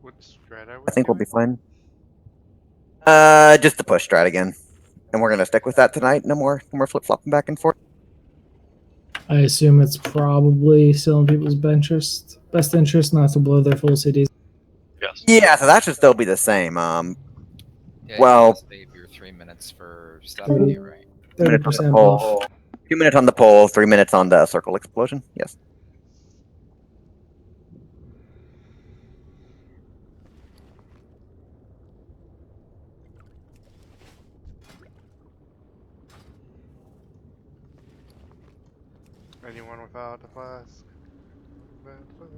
What strat are we I think we'll doing? be fine. Just the push strat again. And we're gonna stick with that tonight. No more flip-flopping back and forth. I assume it's probably still in people's best interest not to blow their full CDs. Yes. Yeah, so that should still be the same. Yeah, well, you save your 3 minutes for stopping you, right? 30% buff. 2 minutes on the pole, 3 minutes on the circle explosion. Yes. Anyone without a flask? Without a flask?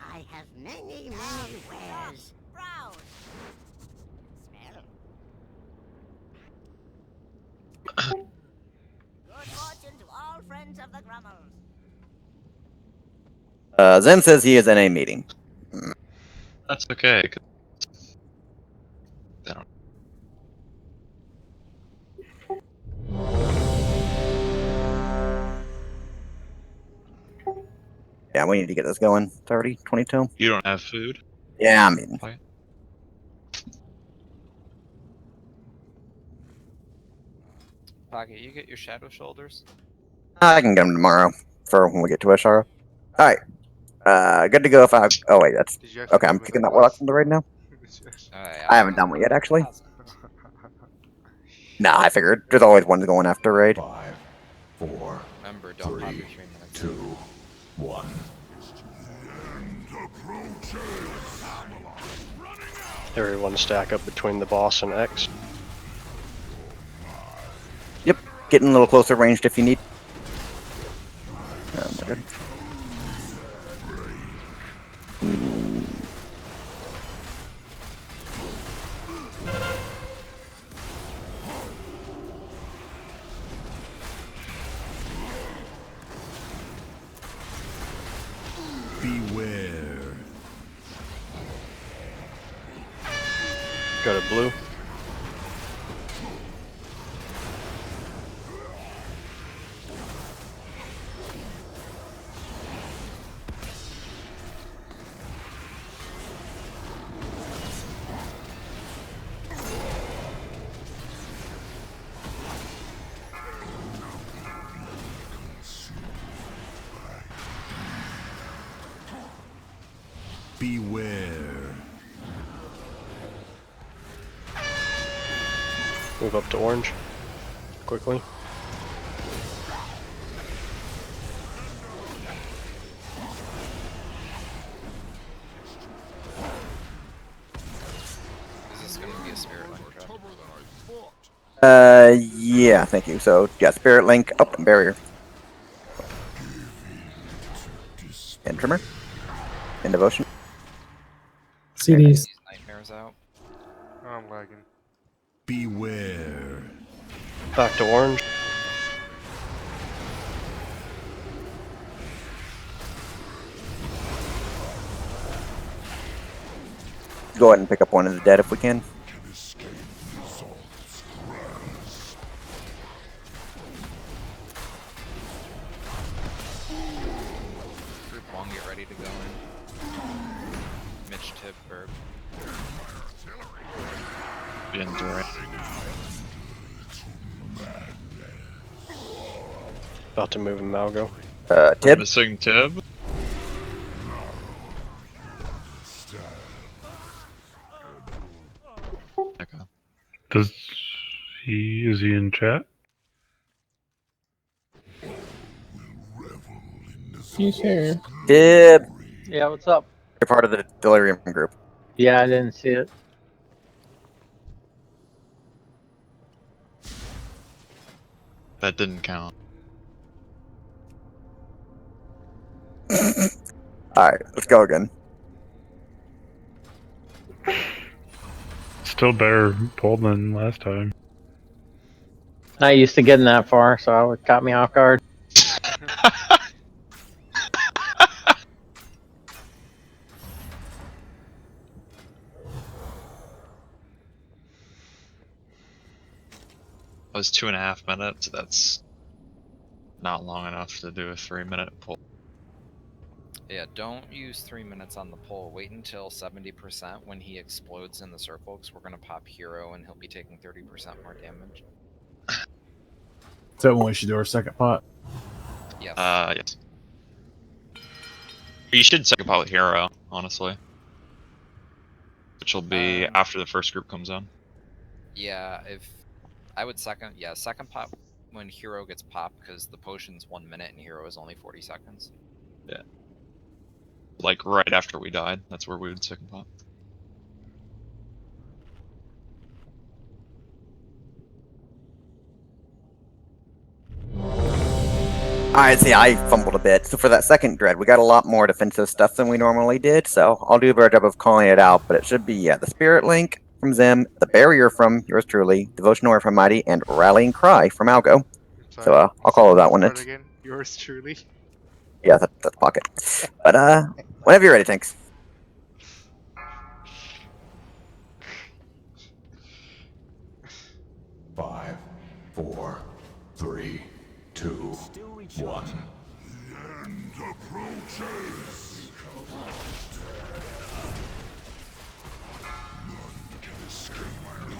I have many wares. Browse. Smell. Good fortune to all friends of the Grummels. Zen says he is in a meeting. That's okay. They don't- Yeah, we need to get this going. 30, 22. You don't have food? Yeah, I mean, Pocket, you get your shadow shoulders? I can get them tomorrow for when we get to Ashara. Alright. Good to go if I... Oh, wait, that's... Did you actually Okay, I'm do kicking the that warlock quest? from the raid now. Alright, I haven't done one yet, actually. How's it? Nah, I figured. There's always one going after raid. 5, 4, Remember, don't pop 3, your 3 minutes. 2, 1. Everyone stack up between the boss and X. Yep, getting a little closer ranged if you need. Oh my god. Beware. Go to blue. Beware. Move up to orange. Quickly. Is this gonna be a spirit link trap? Yeah, thank you. So, yeah, Spirit Link. Oh, and barrier. And Trimmer. And Devotion. CDs. These nightmares out. I'm lagging. Beware. Back to orange. Go ahead and pick up one of the dead if we can. Group 1, get ready to go in. Mitch, Tip, Burp. Begins right. About to move in Malgo. Tib. Missing Tib? Okay. Is he in chat? He's here. Tib. Yeah, what's up? You're part of the Delirium group. Yeah, I didn't see it. That didn't count. Alright, let's go again. Still better pulled than last time. Not used to getting that far, so it caught me off guard. was 2.5 minutes. That's not long enough to do a 3-minute pull. Yeah, don't use 3 minutes on the pull. Wait until 70% when he explodes in the circle, because we're gonna pop hero and he'll be taking 30% more damage. So when we should do our second pot? Yes. Yes. You should second pot with hero, honestly. Which will be after the first group comes in. Yeah, if I would second pot when hero gets popped, because the potion's 1 minute and hero is only 40 seconds. Yeah. Like right after we died, that's where we would second pot. Alright, see, I fumbled a bit. So for that second dread, we got a lot more defensive stuff than we normally did, so I'll do a better job of calling it out, but it should be, the Spirit Link from Zim, the Barrier from yours truly, Devotion Aura from Mighty, and Rallying Cry from Algo. So, I'll call that one. Part again. Yours truly. Yeah, that's pocket. But, whenever you're ready, thanks. 5, 4, 3, 2, 1. The end approaches.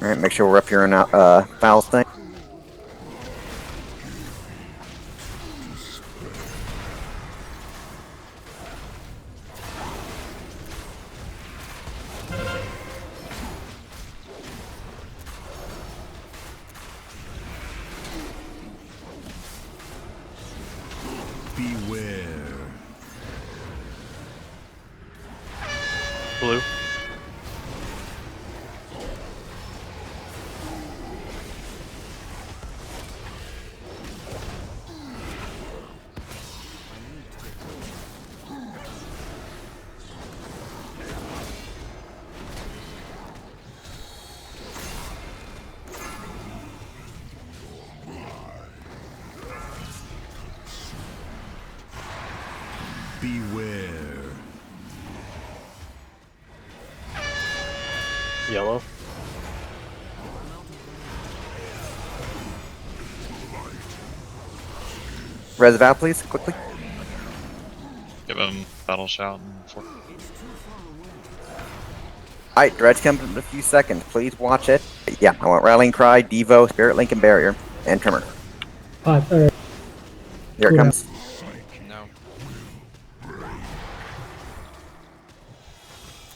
Alright, make sure we're up here in Fowl's thing. Beware. Blue. Beware. Yellow. Reservoir, please, quickly. Give him battle shout and for Alright, Dredge comes in a few seconds. Please watch it. Yeah, I want Rallying Cry, Devo, Spirit Link, and Barrier. And Tremor. 5. Alright. Here it Cool. comes. No.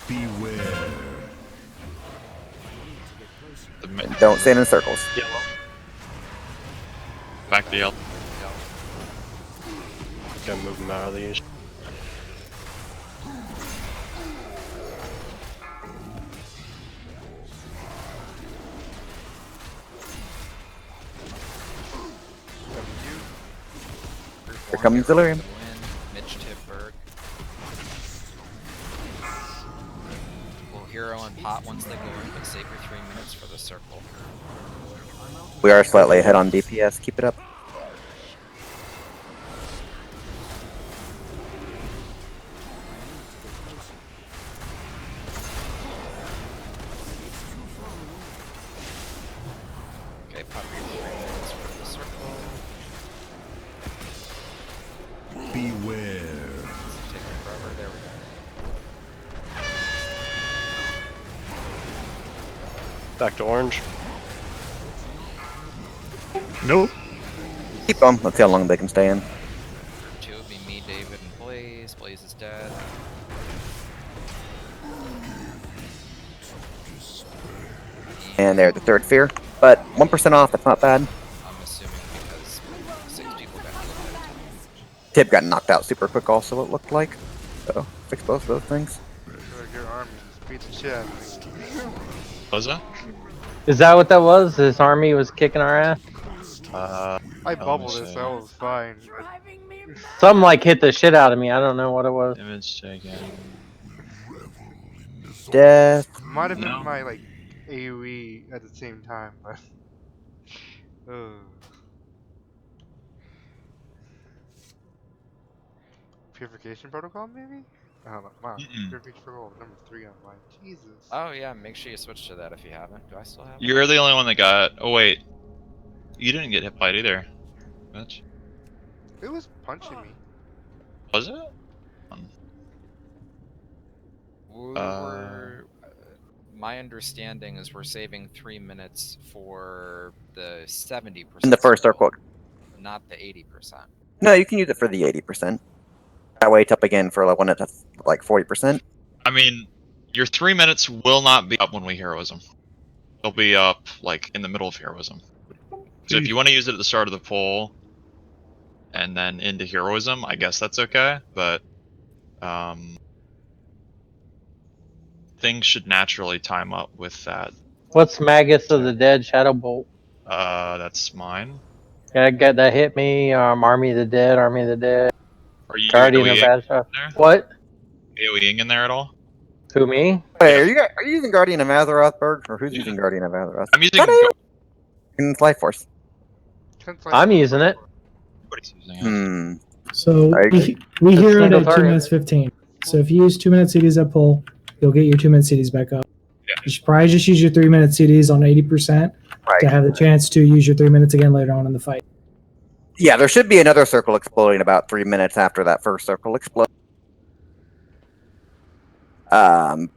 Beware. Don't stand in circles. Yellow. back to yellow. Gotta move them out of these. Here comes Delirium. Mitch Tipberg. Will hero and pot once they go in, but save your 3 minutes for the circle. We are slightly ahead on DPS. Keep it up. Okay, pop your 3 minutes for the circle. Beware. It's taking forever. There we go. Back to orange. Nope. Keep them. Let's see how long they can stay in. Group 2 would be me, David, and Blaze. Blaze is dead. And they're the third fear. But 1% off, that's not bad. I'm assuming because 6 people got killed at a time. Tib got knocked out super quick also, it looked like. So, fix both of those things. Like your army just beat the shit out of me. Was that? Is that what that was? His army was kicking our ass? I bubbled it, so that was fine. Something like hit the shit out of me. I don't know what it was. Image taken. Death. Might have been No. my like AoE at the same time, but Purification Protocol maybe? Oh wow, Purification Protocol number 3 online. Jesus. Oh yeah, make sure you switch to that if you haven't. Do I still have it? You're the only one that got. Oh wait. You didn't get hit by it either. Mitch. It was punching me. Was it? My understanding is we're saving 3 minutes for the 70%. In the first circle. Not the 80%. No, you can use it for the 80%. That way it's up again for like when it's like 40%. I mean, your 3 minutes will not be up when we heroism. They'll be up like in the middle of heroism. So if you want to use it at the start of the poll and then into heroism, I guess that's okay. But things should naturally time up with that. What's Magus of the Dead Shadow Bolt? That's mine. Yeah, that hit me. Army of the Dead, Army of the Dead. Are you Guardian of AoEing Azra. there? What? AoEing in there at all? Who, me? Wait, are you using Guardian of Azeroth, Berg? Or who's using Guardian of Azeroth? I'm using. In Life Force. I'm using it. Everybody's using it. So we heroed at 2 minutes 15. So if you use 2 minute CDs at pull, you'll get your 2 minute CDs back up. Yeah. You should probably just use your 3 minute CDs on 80% to have the chance to use your 3 minutes again later on in the fight. Yeah, there should be another circle exploding about 3 minutes after that first circle explodes. Alright,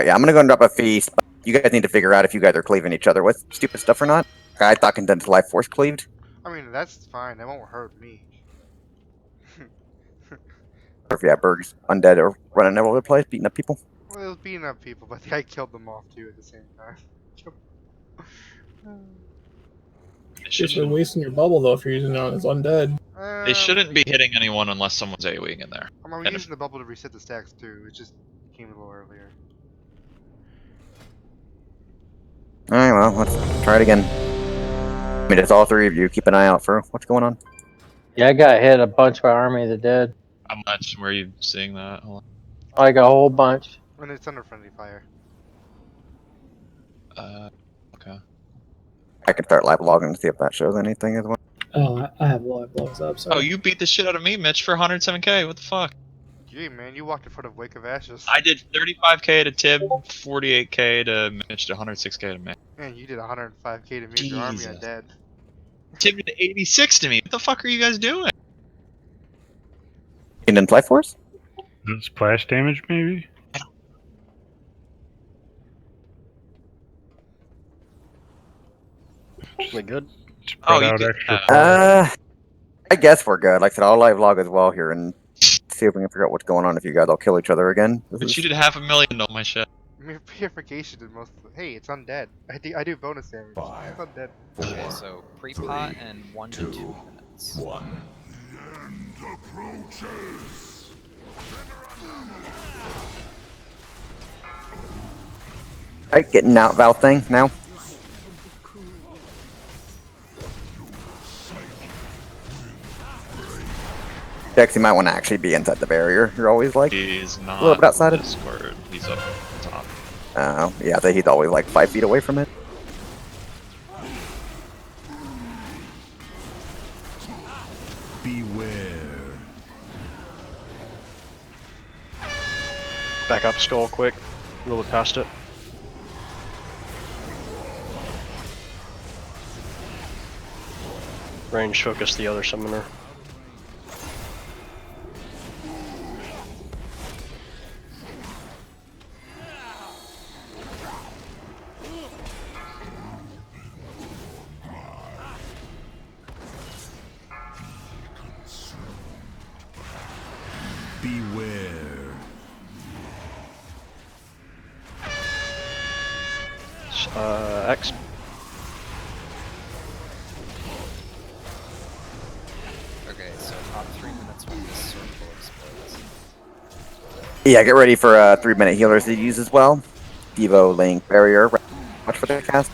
yeah, I'm gonna go and drop a feast. But you guys need to figure out if you guys are cleaving each other with stupid stuff or not. I thought Condensed Life Force cleaved. I mean, that's fine. That won't hurt me. Or if, yeah, Berg's undead or running all over the place, beating up people. Well, it was beating up people, but I killed them off too at the same time. Just been wasting your bubble though if you're using it on his undead. They shouldn't be hitting anyone unless someone's AoEing in there. I'm using the bubble to reset the stacks too. It just came a little earlier. Alright, well, let's try it again. I mean, it's all three of you. Keep an eye out for what's going on. Yeah, I got hit a bunch by Army of the Dead. How much? Where are you seeing that? Hold Like a whole bunch. And it's under friendly fire. Okay. I can start live logging to see if that shows anything as well. Oh, I have live logs up. So. Oh, you beat the shit out of me, Mitch, for 107k. What the fuck? Gee, man, you walked in front of Wake of Ashes. I did 35k to Tib, 48k to Mitch, to 106k to me. Man, you did 105k to me. Your army are dead. Tib did 86 to me. What the fuck are you guys doing? Condensed Life Force? Splash damage, maybe? We good? Oh, you Spread did, out extra. I guess we're good. Like I said, I'll live log as well here and see if we can figure out what's going on if you guys all kill each other again. But you did 500,000 on my shit. I mean, purification did most of it. Hey, it's undead. I do bonus damage. It's undead. Okay, so pre-pot and 1 to 2 minutes. 1. The end approaches. Alright, getting out Val thing now. Dex, you might want to actually be inside the barrier. You're always like He's not a little bit outside of Discord. He's up top. Oh, yeah, I think he's always like 5 feet away from it. Beware. Back up skull quick. Roll it past it. Range focus the other summoner. Beware. X. Okay, so top 3 minutes when this circle explodes. Yeah, get ready for 3-minute healers to use as well. Devo, Link, Barrier. Watch for the cast.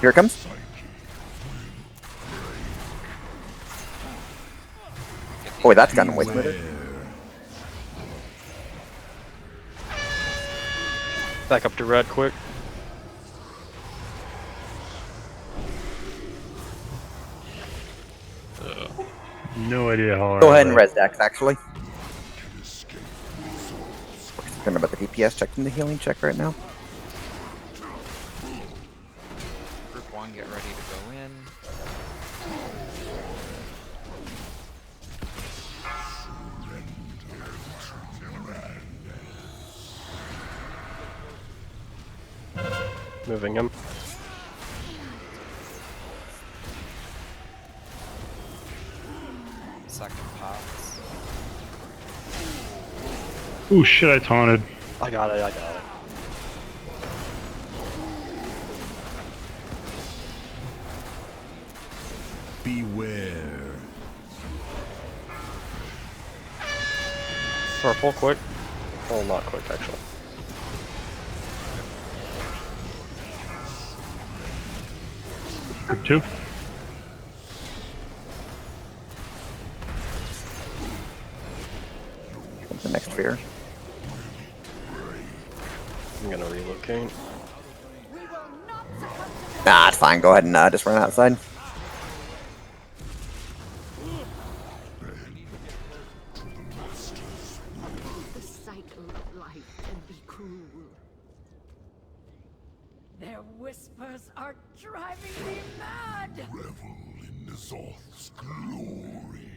Here it comes. Oh, wait, that's gotten way smoother. Back up to red quick. No idea how. Go ahead and res Dex, actually. Remember the DPS checking the healing check right now. draw and get ready to go in. Moving him. Second pops. Ooh, shit, I taunted. I got it, I got it. Beware. Purple, quick. Well, not quick, actually. Group 2. What's the next fear? I'm gonna relocate. Nah, it's fine. Go ahead and just run outside. The cycle of life can be cruel. Their whispers are driving me mad! Revel in N'Zoth's glory.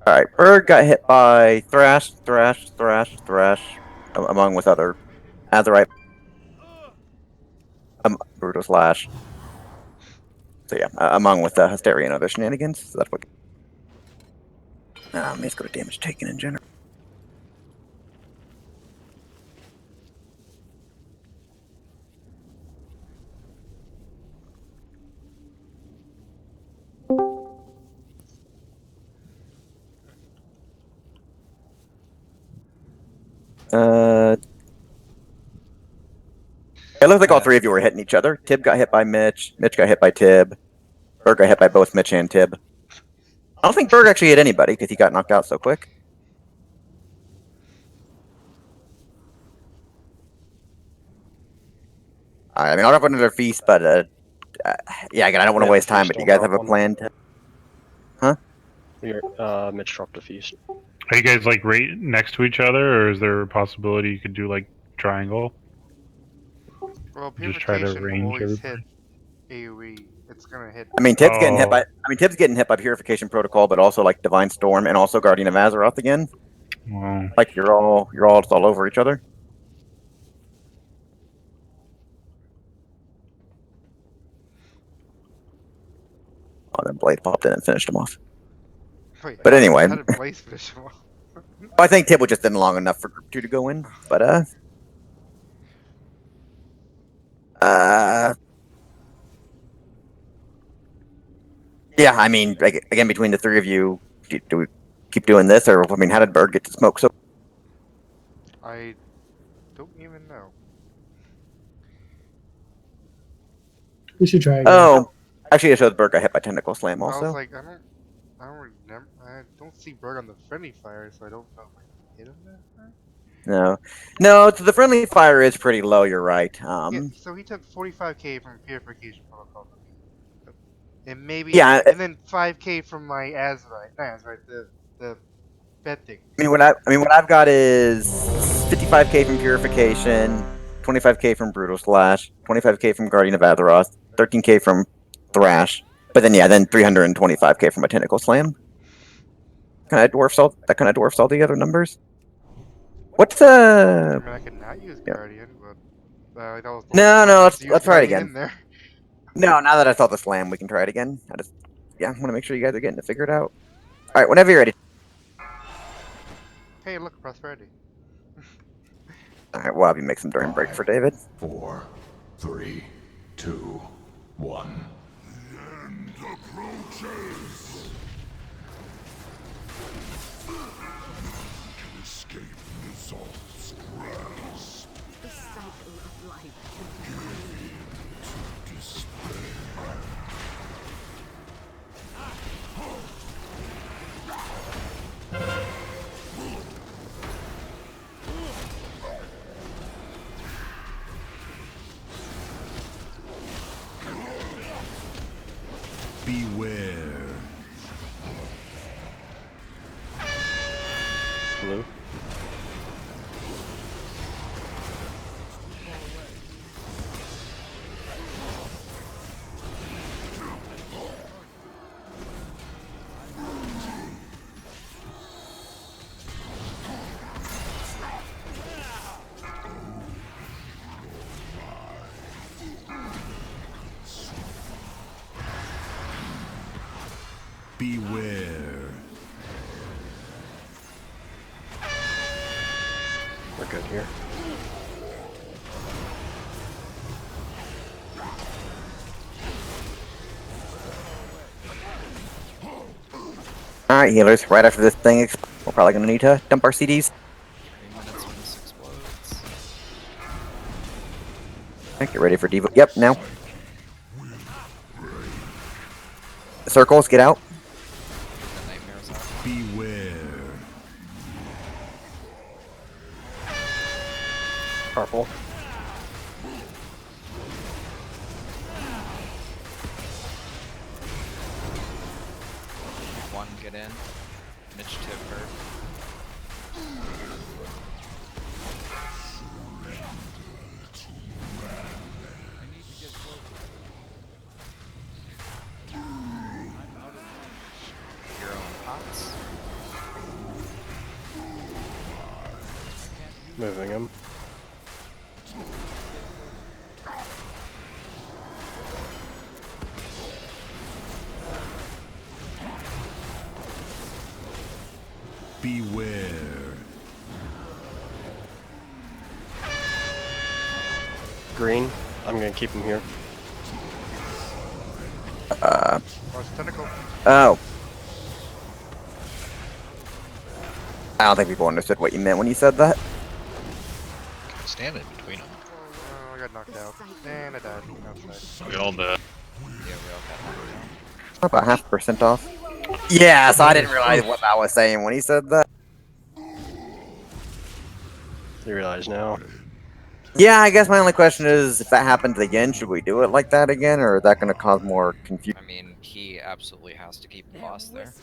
Alright, Bird got hit by Thrash, among with other Azerite. Brutal Slash. So yeah, among with Hysteria and other shenanigans. So that's what. Let's go to damage taken in general. It looks like all three of you were hitting each other. Tib got hit by Mitch. Mitch got hit by Tib. Berg got hit by both Mitch and Tib. I don't think Berg actually hit anybody because he got knocked out so quick. I mean, I'll have another feast, but yeah, again, I don't want to waste time. But do you guys have a plan to? Huh? Mitch dropped a feast. Are you guys like right next to each other, or is there a possibility you could do like triangle? Well, Just try to purification range always everybody. hit AoE. It's gonna hit. I mean, Tib's getting hit by. I mean, Tib's getting hit by Purification Protocol, but also like Divine Storm and also Guardian of Azeroth again. Wow. Like you're all just all over each other. Oh, then Blade popped in and finished him off. Wait, But anyway, how did Blaze finish him off? I think Tib was just in long enough for Group 2 to go in. But yeah, I mean, again, between the three of you, do we keep doing this, or I mean, how did Berg get to smoke so? I don't even know. We should try again. Oh, actually, it shows Berg got hit by Tentacle Slam I was also. like, I don't remember. I don't see Berg on the friendly fire, so I don't know if I hit him that far. No, the friendly fire is pretty low. You're right. Yeah, so he took 45k from Purification Protocol from me, and maybe Yeah, and then 5k from my Azerite. Not Azerite, the bed thing. I mean, what I've got is 55k from Purification, 25k from Brutal Slash, 25k from Guardian of Azeroth, 13k from Thrash, but then 325k from a Tentacle Slam. Kind of dwarfs all the other numbers. What's I mean, I could not use Guardian, but that was the no, let's try it Guardian again. in there. No, now that I saw the slam, we can try it again. I want to make sure you guys are getting it figured out. All right, whenever you're ready. Hey, look, prosperity. All right, we'll have you make some during break for David. 4, 3, 2, 1. The end approaches. To escape N'Zoth's grasp. The cycle of life can be Give in to despair. Beware. Blue. Beware. We're good here. Alright, healers. Right after this thing, we're probably going to need to dump our CDs. 3 minutes when this explodes. Alright, get ready for Devo. Yep, now. Circles, get out. The nightmares out. Beware. Purple. One, get in. Mitch tip hurt. Hero and pots. Moving him. Beware. Green. I'm gonna keep him here. Watch tentacle. Oh. I don't think people understood what you meant when you said that. Stand in between them. Oh, I got knocked out. And I died outside. We all did. Yeah, we all got knocked down. About 0.5% off. Yeah, so I didn't realize what I was saying when he said that. You realize now. Yeah, I guess my only question is, if that happens again, should we do it like that again, or is that going to cause more confusion? I mean, he absolutely has to keep the boss there.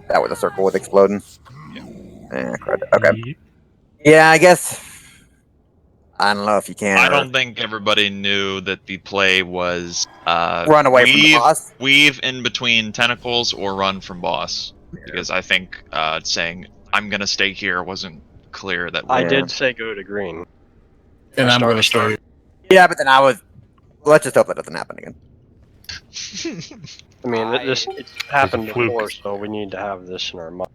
That was a circle with exploding. Yeah. Credit. Okay. Yeah, I guess. I don't know if you can. I don't think everybody knew that the play was Run away from the boss. Weave in between tentacles or run from boss. Because I think saying I'm gonna stay here wasn't clear that I did say go to green. And I'm gonna start. Yeah, but then I was. Let's just hope that doesn't happen again. I mean, it's happened It's a fluke. before, so we need to have this in our mind.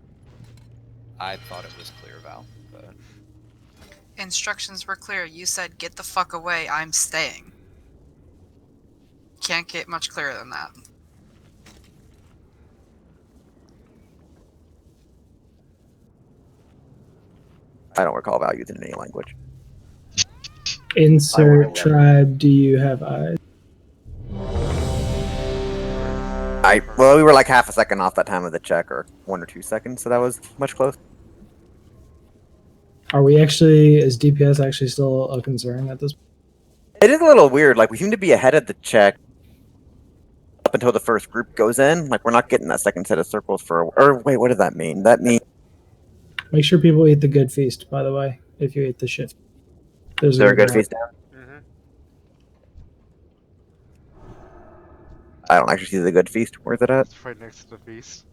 I thought it was clear, Val, but Instructions were clear. You said, get the fuck away, I'm staying. Can't get much clearer than that. I don't recall values in any language. Insert tribe. Do you have eyes? Well, we were like half a second off that time of the check, or 1 or 2 seconds, so that was much close. Are we actually, is DPS actually still a concern at this point? It is a little weird. Like, we seem to be ahead of the check up until the first group goes in. Like, we're not getting that second set of circles for. Or wait, what does that mean? That means. Make sure people eat the good feast, by the way, if you eat the shift. Is there a good feast down? I don't actually see the good feast. Where's it at? It's right next to the feast.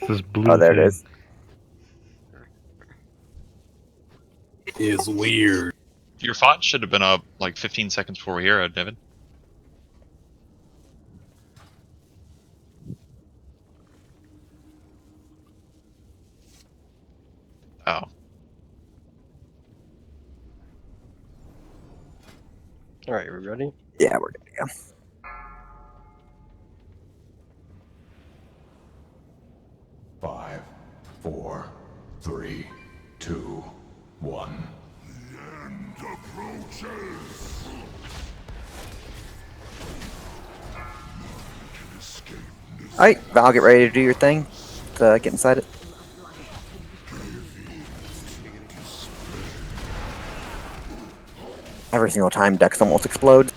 This blue Oh, there thing. it is. Is weird. Your font should have been up like 15 seconds before we hear it, David. Oh. Alright, we ready? Yeah, we're good to go. Five, 4, 3, 2, 1. The end approaches. Alright, Val, get ready to do your thing. Let's get inside it. Every single time Dex almost explodes.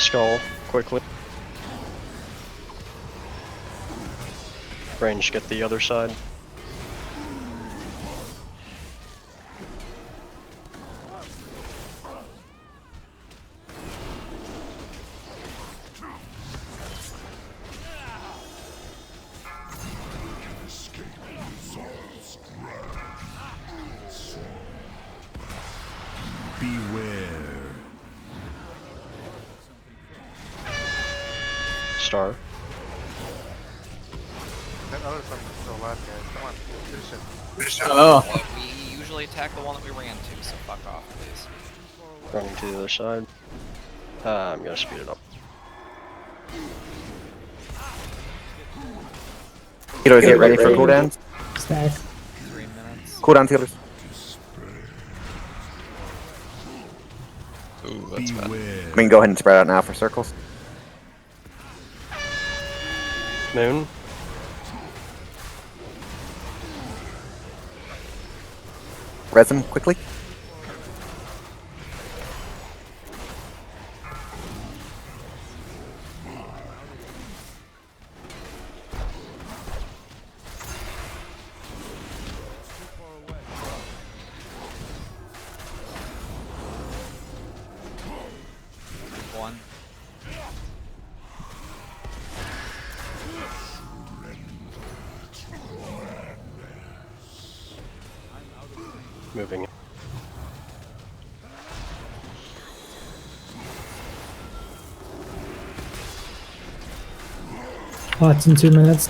Skull, quickly. Range, get the other side. Beware. Star. That other song is still alive, guys. Come on, finish it. Oh. We usually attack the one that we ran to, so fuck off, please. Running to the other side. I'm gonna speed it up. Healers, get ready for cooldowns. Stack. 3 minutes. Cooldown healers. Ooh, that's bad. We can go ahead and spread out now for circles. Moon. Resin quickly. One. Moving. Lots in 2 minutes.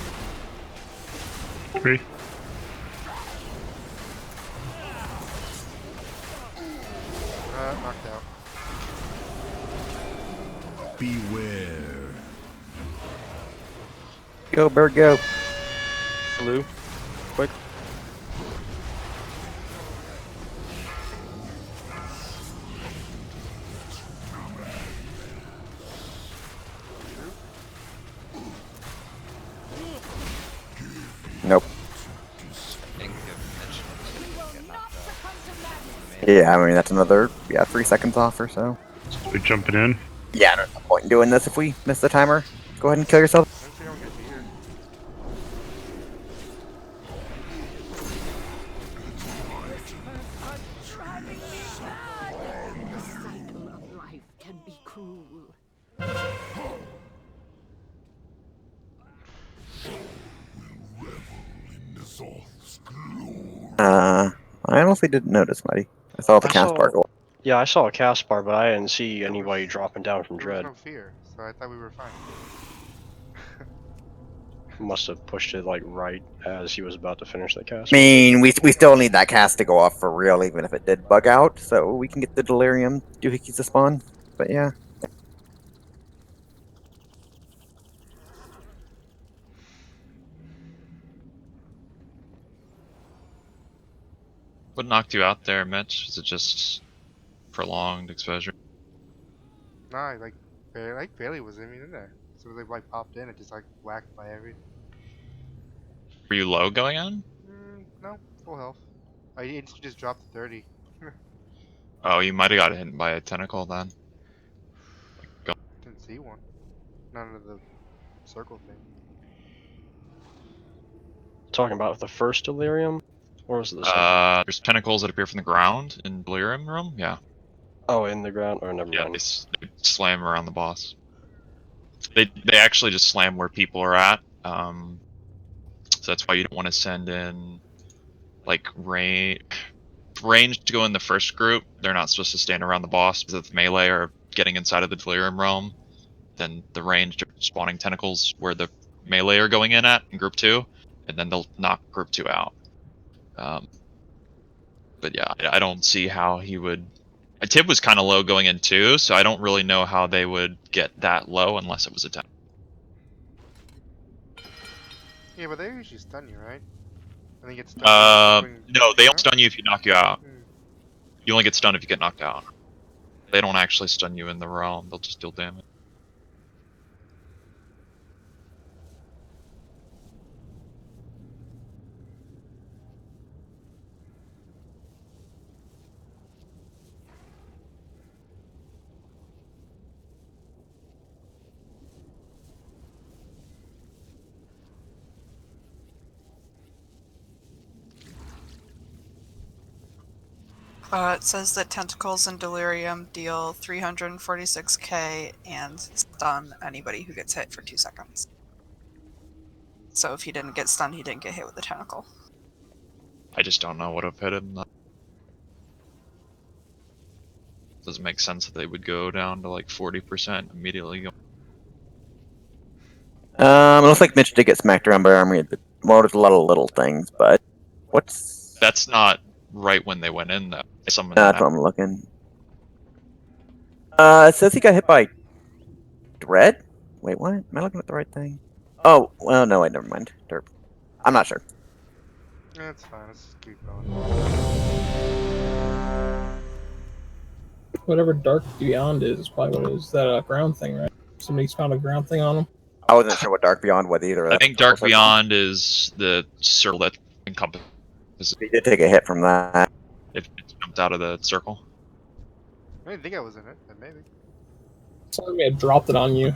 3. Knocked out. Beware. Go, bird, go. Blue. Quick. Nope. Didn't give mention to get knocked out. Yeah, I mean, that's another, 3 seconds off or so. We jumping in. Yeah, there's no point in doing this if we miss the timer. Go ahead and kill yourself. Once we don't get here. The cycle of life can be cruel. I honestly didn't notice, Mighty. I saw the I cast saw- bar go. Yeah, I saw a cast bar, but I didn't see anybody dropping down from There was Dread. no fear, so I thought we were fine. Must have pushed it like right as he was about to finish the cast. I mean, we still need that cast to go off for real, even if it did bug out, so we can get the delirium doohickeys to spawn. But yeah. What knocked you out there, Mitch? Is it just prolonged exposure? Nah, barely was even in there. So they like popped in and just like whacked by everything. Were you low going on? No, full health. I instantly just dropped to 30. Oh, you might have got hit by a tentacle then. Didn't see one. None of the circle thing. Talking about the first delirium? Or was it the second? There's tentacles that appear from the ground in Delirium Room. Yeah. Oh, in the ground? Or never Yeah, mind. they slam around the boss. They actually just slam where people are at. So that's why you don't want to send in like range to go in the first group. They're not supposed to stand around the boss because if melee are getting inside of the Delirium Realm, then the ranged are spawning tentacles where the melee are going in at in group 2, and then they'll knock group 2 out. But yeah, I don't see how he would. Tib was kind of low going in too, so I don't really know how they would get that low unless it was a 10. Yeah, but they usually stun you, right? And they get stunned. No, they don't stun you if you knock you out. You only get stunned if you get knocked out. They don't actually stun you in the realm, they'll just deal damage. It says that Tentacles and Delirium deal 346k and stun anybody who gets hit for 2 seconds. So if he didn't get stunned, he didn't get hit with the tentacle. I just don't know what have hit him. Doesn't make sense that they would go down to like 40% immediately. It looks like Mitch did get smacked around by armory, but well, there's a lot of little things, but what's... That's not right when they went in, though. Someone that's what I'm looking. It says he got hit by Dread? Wait, what? Am I looking at the right thing? Oh, well, no, wait, never mind. Derp. I'm not sure. Yeah, it's fine. Let's just keep going. Whatever Dark Beyond is probably what it is. That ground thing, right? Somebody's found a ground thing on him. I wasn't sure what Dark Beyond was either. I think Dark Beyond is the circle that encompasses. He did take a hit from that. If it jumped out of the circle. I didn't think I was in it, but maybe. Somebody had dropped it on you.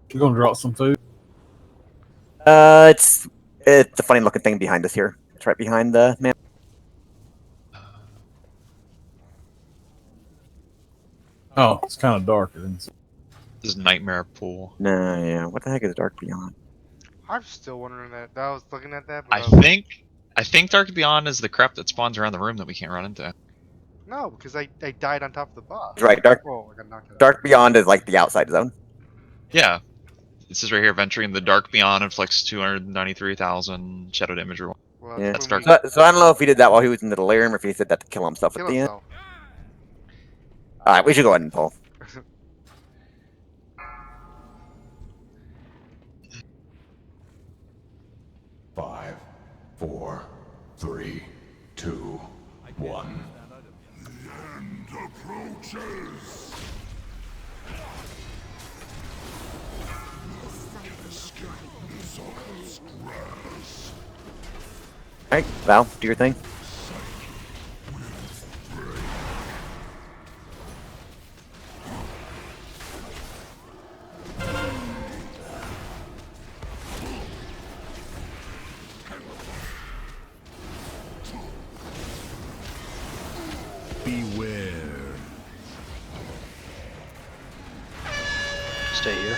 You gonna drop some food? It's a funny looking thing behind us here. It's right behind the man. Oh, it's kind of dark. This is Nightmare Pool. No, yeah. What the heck is Dark Beyond? I'm still wondering that. I was looking at that. But I think Dark Beyond is the crap that spawns around the room that we can't run into. No, because I died on top of the boss. Right, Dark. Oh, I got knocked out. Dark Beyond is like the outside zone. Yeah. This is right here. Venturing the Dark Beyond inflicts 293,000 shadow damage. Well, Yeah. That's Dark. So I don't know if he did that while he was in the delirium or if he said that to kill himself at the end. Alright, we should go ahead and pull. Five, 4, 3, 2, 1. The end approaches. Alright, Val, do your thing. Beware. Stay here.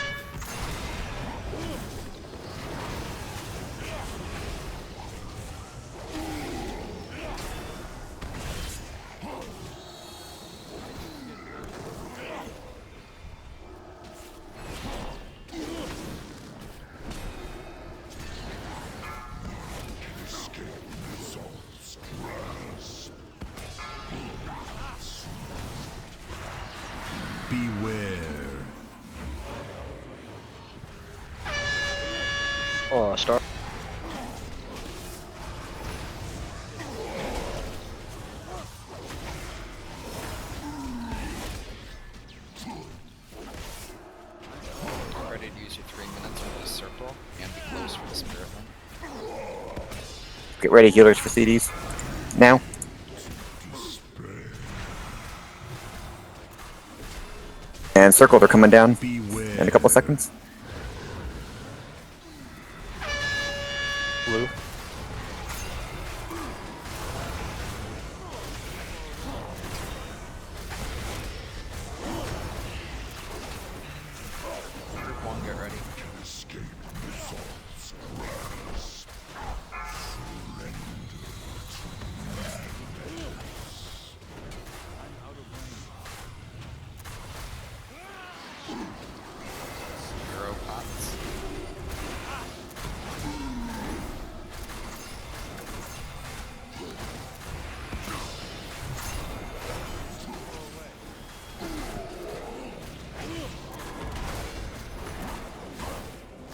Beware. Oh, start. Ready to use your 3 minutes with this circle and be close for the spirit one. Get ready, healers, for CDs. Now. And circles are coming down in a couple seconds. Blue. Group 1, get ready. Hero pots.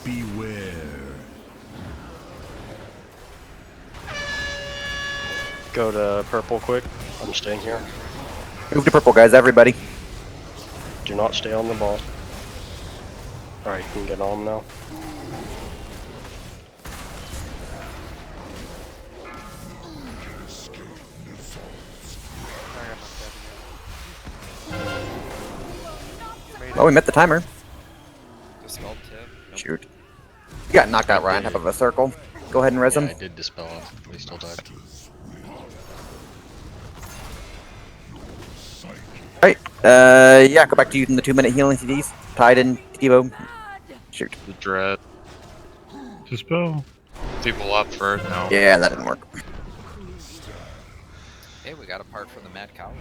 Beware. Go to purple quick. I'm staying here. Move to purple, guys, everybody. Do not stay on the ball. Alright, you can get on now. Oh, we met the timer. Dispel tip. Nope. Shoot. You got knocked out right on top of a circle. Go ahead and res him. I did dispel him, but he still died. Right. Yeah, go back to using the 2-minute healing CDs. Titan, Evo. Shoot. The dread. Dispel. People up first. No. Yeah, that didn't work. Hey, we got a part for the Mad Cow.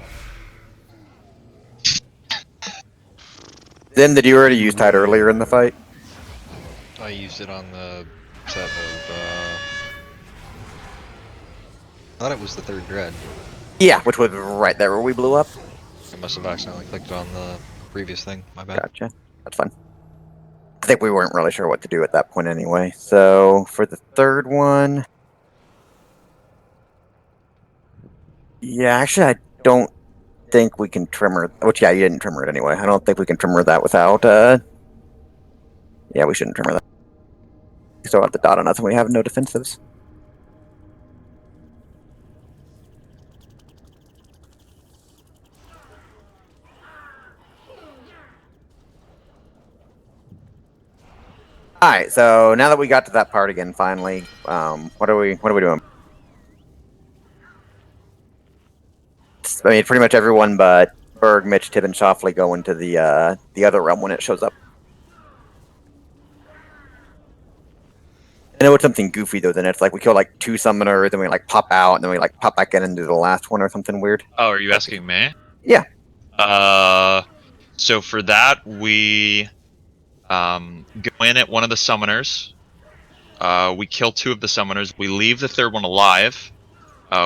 Then did you already use Tide earlier in the fight? I used it on the set of, I thought it was the third dread. Yeah, which was right there where we blew up. I must have accidentally clicked on the previous thing. My bad. Gotcha. That's fine. I think we weren't really sure what to do at that point anyway. So for the third one, yeah, actually, I don't think we can trimmer. Which, yeah, you didn't trimmer it anyway. I don't think we can trimmer that without. Yeah, we shouldn't trimmer that. We still have the dot on us, and we have no defensives. All right, so now that we got to that part again, finally, what are we doing? I mean, pretty much everyone but Berg, Mitch, Tib, and Shoffley go into the other realm when it shows up. I know it's something goofy though. Then it's like we kill like 2 summoners, then we like pop out, and then we like pop back in and do the last one or something weird. Oh, are you asking me? Yeah. So for that we go in at one of the summoners. We kill 2 of the summoners. We leave the third one alive.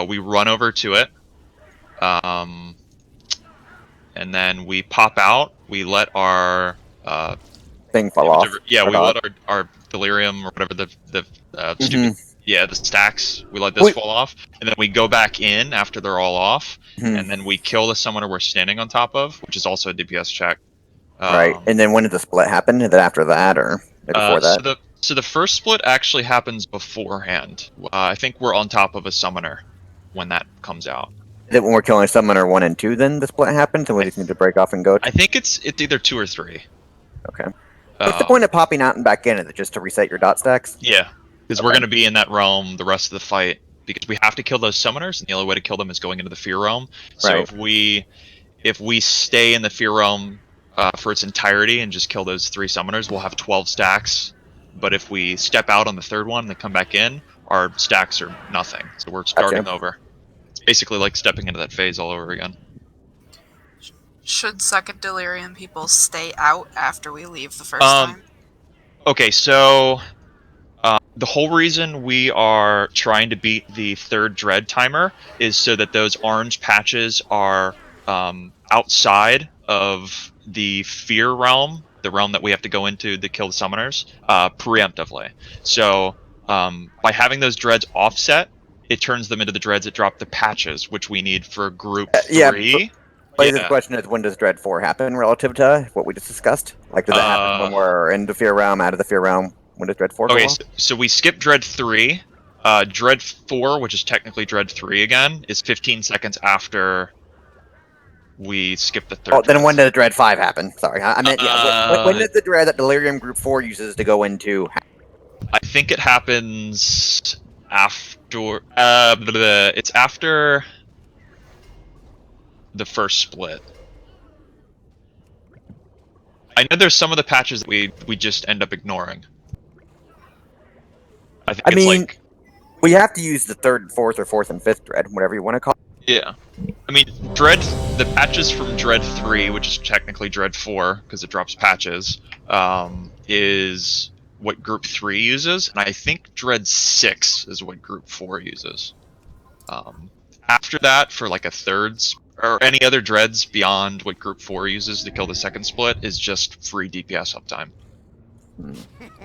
We run over to it. And then we pop out. We let our thing fall off. Yeah, we let our delirium or whatever the stupid the stacks. We let this fall off, and then we go back in after they're all off, and then we kill the summoner we're standing on top of, which is also a DPS check. Right, and then when did the split happen? Is it after that or before that? So the first split actually happens beforehand. I think we're on top of a summoner when that comes out. Is it when we're killing summoner 1 and 2 then the split happens, and we just need to break off and go? I think it's either 2 or 3. Okay. What's the point of popping out and back in? Is it just to reset your dot stacks? Yeah, because we're going to be in that realm the rest of the fight, because we have to kill those summoners, and the only way to kill them is going into the fear realm. So if we stay in the fear realm for its entirety and just kill those 3 summoners, we'll have 12 stacks. But if we step out on the third one and then come back in, our stacks are nothing. So we're starting over. It's basically like stepping into that phase all over again. Should second delirium people stay out after we leave the first time? Okay, so the whole reason we are trying to beat the third dread timer is so that those orange patches are outside of the fear realm, the realm that we have to go into to kill the summoners, preemptively. So by having those dreads offset, it turns them into the dreads that drop the patches, which we need for group 3. The question is, when does Dread 4 happen relative to what we just discussed? Like, does it happen when we're in the fear realm, out of the fear realm? When does Dread 4 go off? So we skip Dread 3. Dread 4, which is technically Dread 3 again, is 15 seconds after we skip the third. Oh, then when does Dread 5 happen? Sorry, I meant, when does the Dread that Delirium Group 4 uses to go into happen? I think it happens after... it's after the first split. I know there's some of the patches that we just end up ignoring. I mean, we have to use the 3rd, 4th, or 4th and 5th Dread, whatever you want to call it. Yeah. I mean, the patches from Dread 3, which is technically Dread 4, because it drops patches, is what Group 3 uses, and I think Dread 6 is what Group 4 uses. After that, for like a thirds, or any other dreads beyond what Group 4 uses to kill the second split, is just free DPS uptime.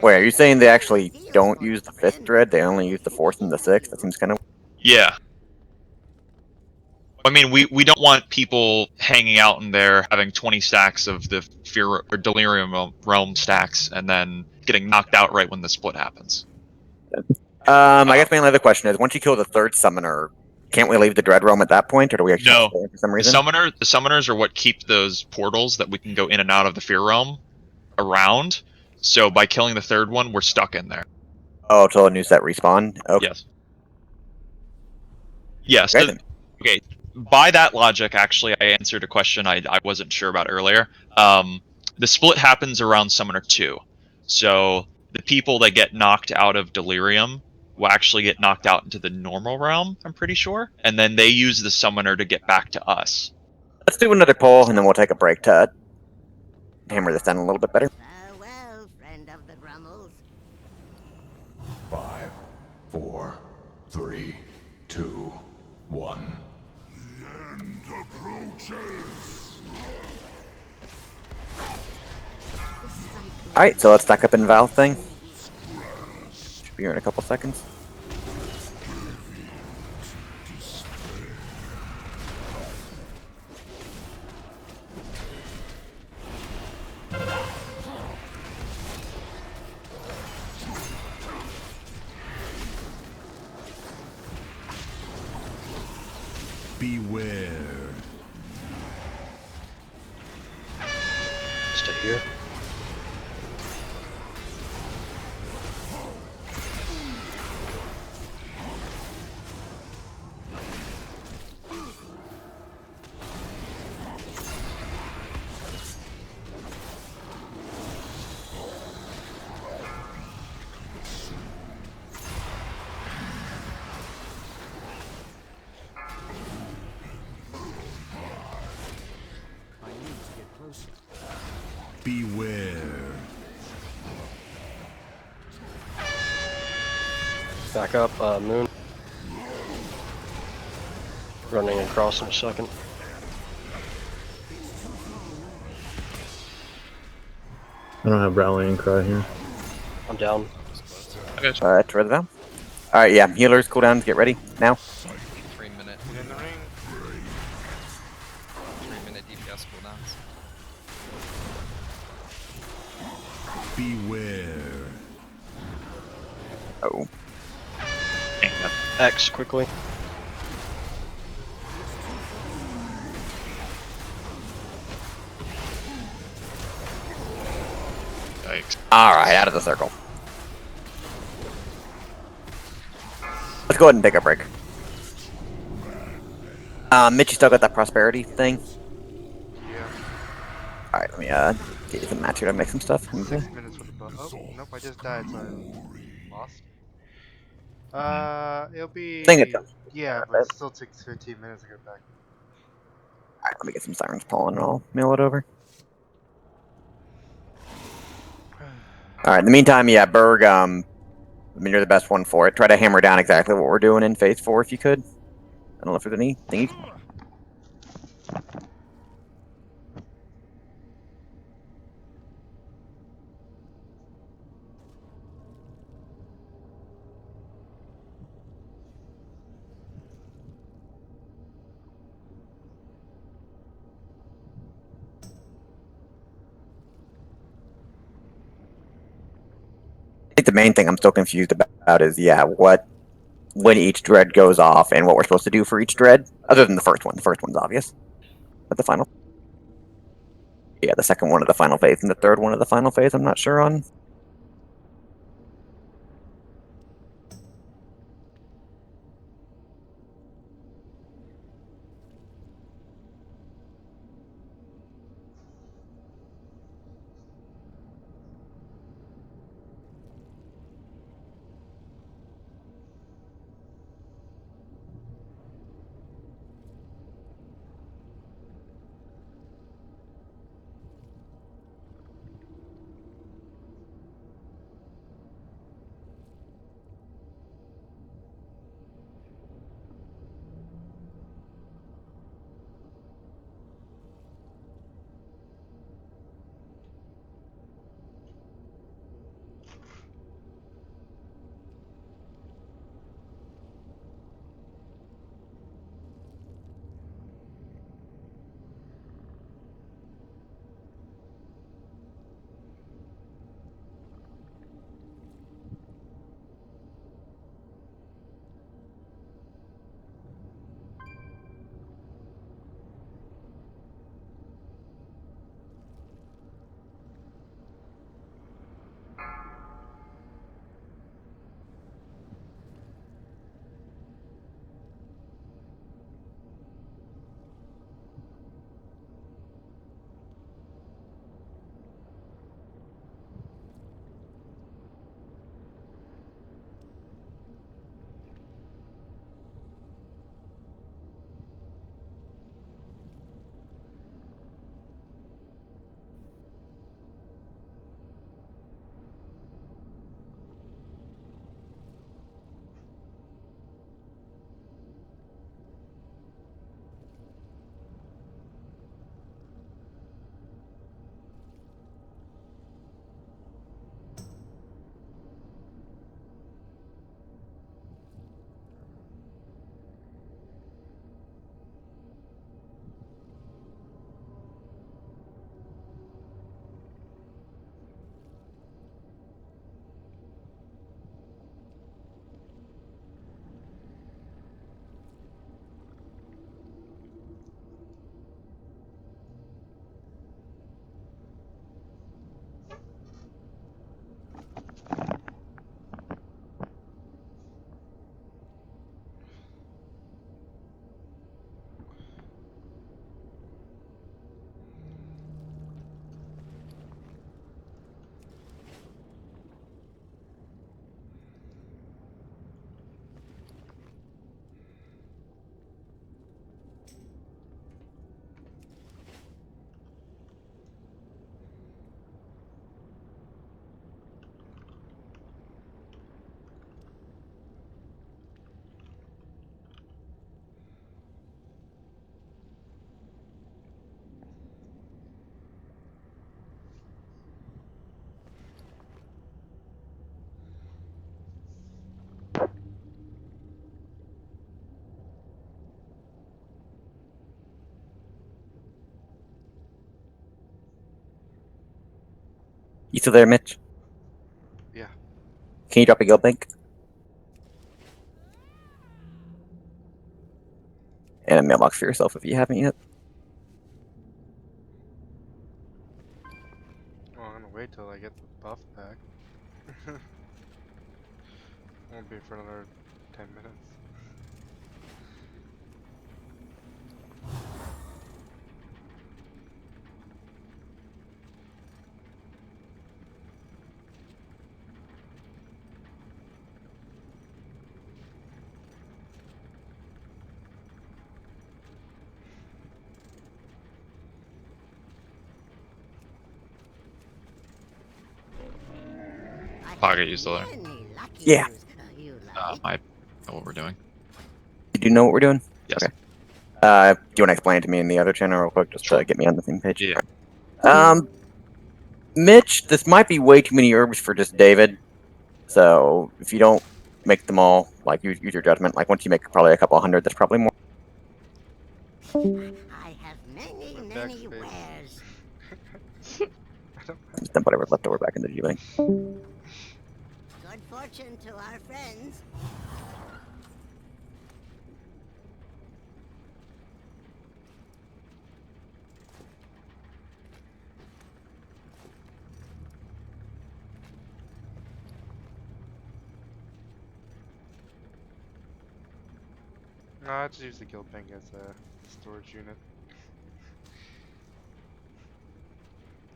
Wait, are you saying they actually don't use the 5th Dread? They only use the 4th and the 6th? That seems kind of... Yeah. I mean, we don't want people hanging out in there having 20 stacks of the Fear or Delirium Realm stacks and then getting knocked out right when the split happens. I guess my other question is, once you kill the 3rd summoner, can't we leave the Dread Realm at that point, or do we actually stay for some reason? The summoners are what keep those portals that we can go in and out of the Fear Realm around. So by killing the 3rd one, we're stuck in there. Oh, till a new set respawn? Okay. Yes. Yes. Okay. by that logic, actually, I answered a question I wasn't sure about earlier. The split happens around Summoner 2. So the people that get knocked out of Delirium will actually get knocked out into the normal realm, I'm pretty sure. And then they use the Summoner to get back to us. Let's do another poll, and then we'll take a break to hammer this down a little bit better. Farewell, friend of the Brummels. 5, 4, 3, 2, 1. The end approaches. Alright, so let's stack up in Val thing. Should be here in a couple seconds. Beware. Stay here. Beware. Back up, Moon. Running across in a second. I don't have rallying cry here. I'm down. Alright, ready now? Alright, yeah, healers, cooldowns, get ready now. 3 minute. 3-minute DPS cooldowns. Beware. Oh. X quickly. Alright, out of the circle. Let's go ahead and take a break. Mitch, you still got that prosperity thing? Yeah. Alright, let me get you some match here to make some stuff. 6 minutes with the buff. Oh, nope, I just died, so I lost. It'll be... Yeah, but it still takes 15 minutes to get back. Alright, let me get some sirens pulling and I'll mail it over. Alright, in the meantime, yeah, Berg, I mean, you're the best one for it. Try to hammer down exactly what we're doing in Phase 4 if you could. I don't know if there's anything you... I think the main thing I'm still confused about is, yeah, when each dread goes off and what we're supposed to do for each dread, other than the first one. The first one's obvious. But the final... Yeah, the second one of the final phase and the third one of the final phase, I'm not sure on. You still there, Mitch? Yeah. Can you drop a guild link? And a mailbox for yourself if you haven't yet. Well, I'm gonna wait till I get the buff back. Won't be for another 10 minutes. Pocket, you still there? Yeah. I know what we're doing. You do know what we're doing? Yes. Okay. Do you want to explain it to me in the other channel real quick, just to get me on the same page? Yeah. Mitch, this might be way too many herbs for just David. So if you don't make them all, like use your judgment. Like once you make probably a couple hundred, that's probably more. I have many wares. Just dump whatever's left over back into G-Bank. Good fortune to our friends. No, I just use the guild bank as a storage unit.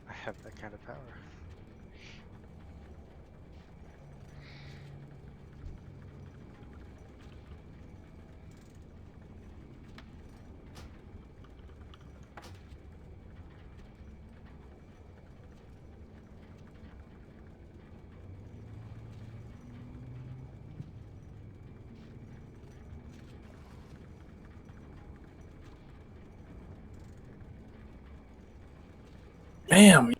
I have that kind of power. Damn.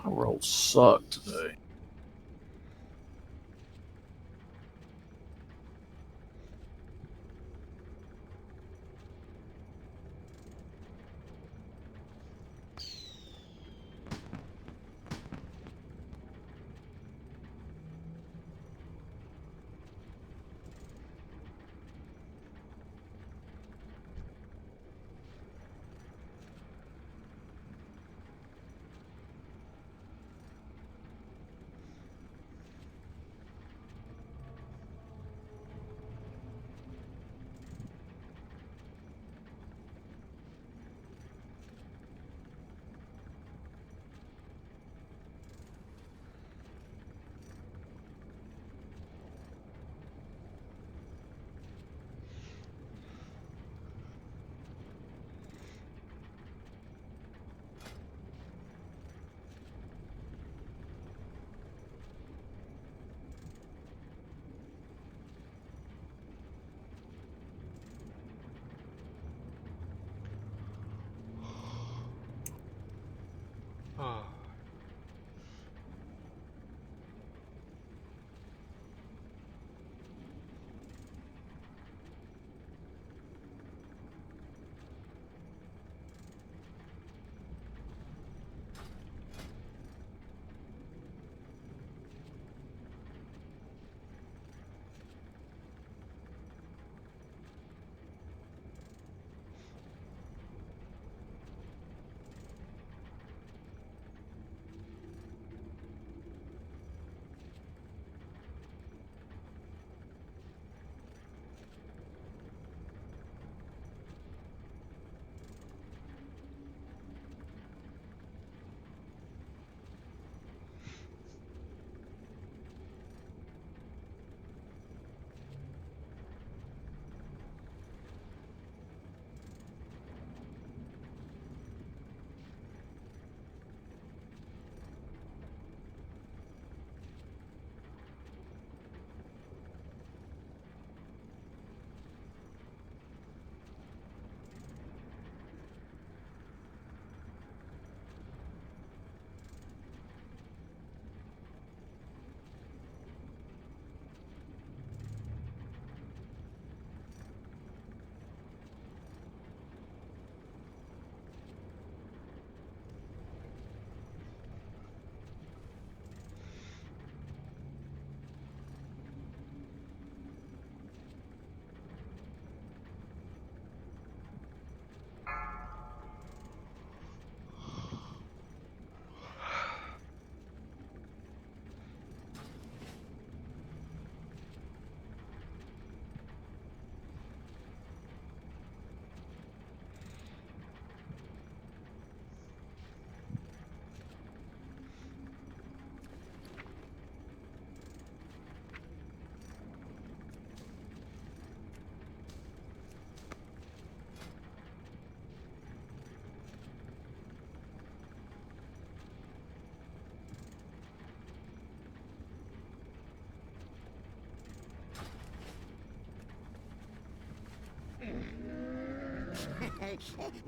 My rolls suck today.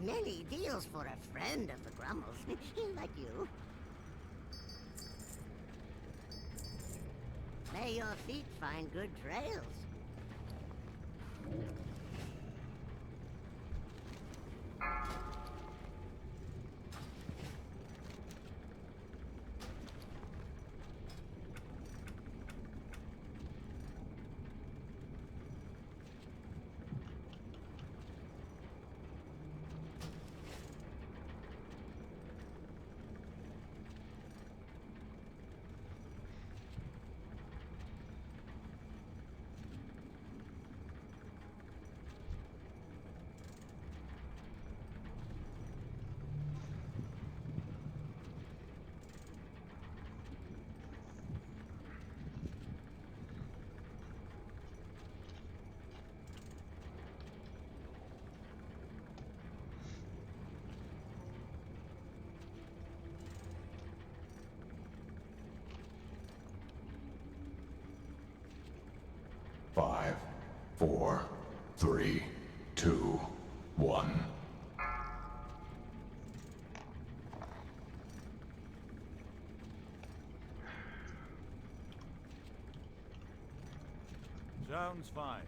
Many deals for a friend of the Grummles, like you. May your feet find good trails. Five, four, three, two, one. Sounds fine.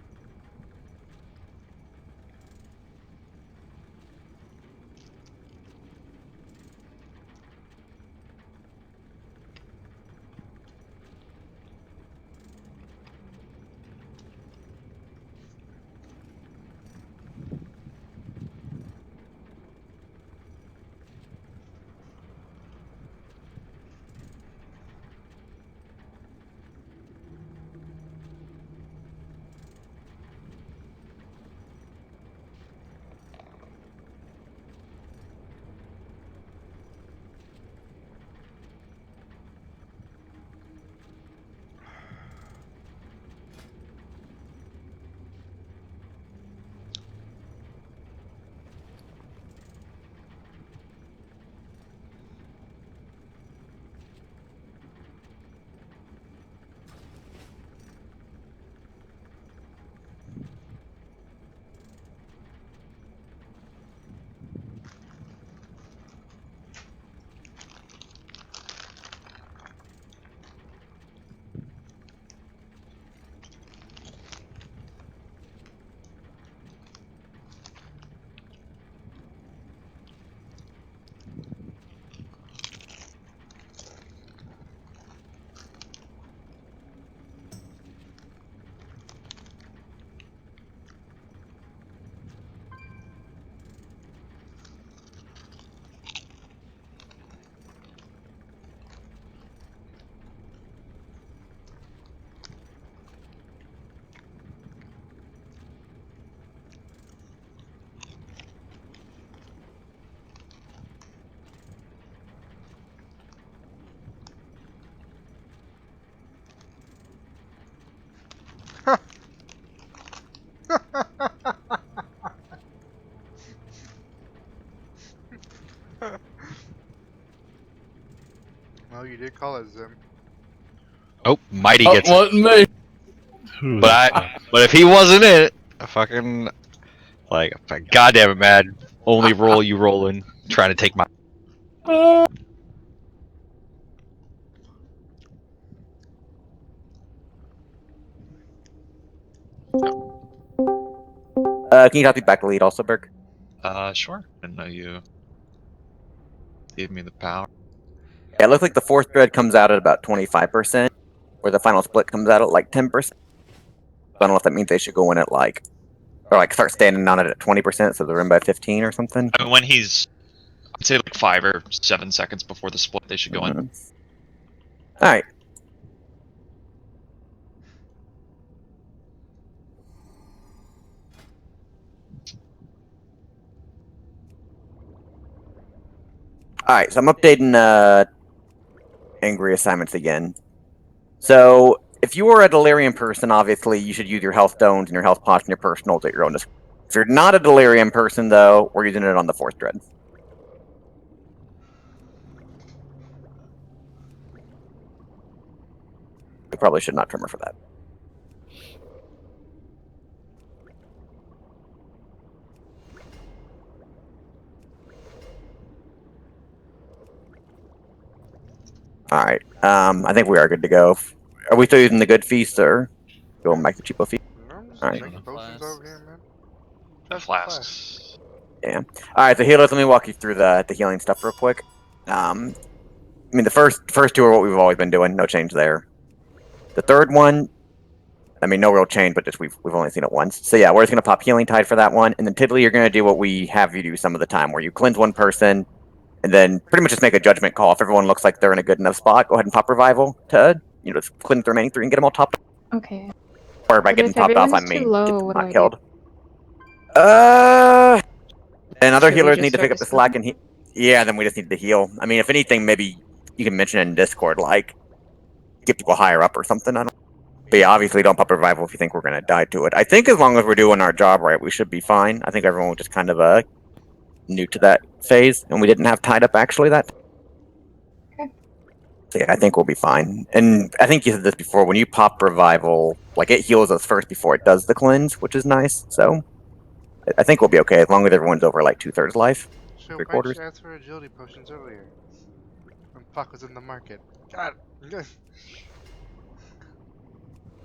Well, you did call it Zim. Oh, Mighty gets it. Wasn't me. But if he wasn't in it, I fucking like, goddamn it, man. Only roll you rolling, trying to take my. Can you copy back the lead also, Berg? Sure. Didn't know you gave me the power. Yeah, it looks like the fourth thread comes out at about 25%, where the final split comes out at like 10%. I don't know if that means they should go in at like, or like start standing on it at 20%, so they're in by 15 or something. I mean, when he's, I'd say like 5 or 7 seconds before the split, they should go in. All right. All right, so I'm updating angry assignments again. So if you are a delirium person, obviously you should use your health stones and your health pots and your personals at your own discretion. If you're not a delirium person, though, we're using it on the fourth thread. We probably should not trimmer for that. All right. I think we are good to go. Are we still using the good feast or going back to cheapo feast? I'm just All right. making potions over here, man. The flasks. Yeah. All right. So healers, let me walk you through the healing stuff real quick. I mean, the first two are what we've always been doing. No change there. The third one, I mean, no real change, but just we've only seen it once. So yeah, we're just gonna pop Healing Tide for that one, and then Tiddly, you're gonna do what we have you do some of the time, where you cleanse one person, and then pretty much just make a judgment call. If everyone looks like they're in a good enough spot, go ahead and pop Revival to just cleanse the remaining 3 and get them all topped. Okay. Or by But getting if topped off, I everyone's too mean get low, them what do not I do? killed. And other Should we healers just need to start pick up the this slack and yeah, then we just need to heal. I mean, if anything, maybe you can mention it in Discord, like get people higher up or something. I don't. But yeah, obviously don't pop Revival if you think we're gonna die to it. I think as long as we're doing our job right, we should be fine. I think everyone was just kind of new to that phase, and we didn't have tied up actually that. So yeah, I think we'll be fine. And I think you said this before, when you pop Revival, like it heals us first before it does the cleanse, which is nice. So I think we'll be okay as long as everyone's over like 2/3 life, So why 3/4. didn't you ask for agility potions earlier? When Pac was in the market. God.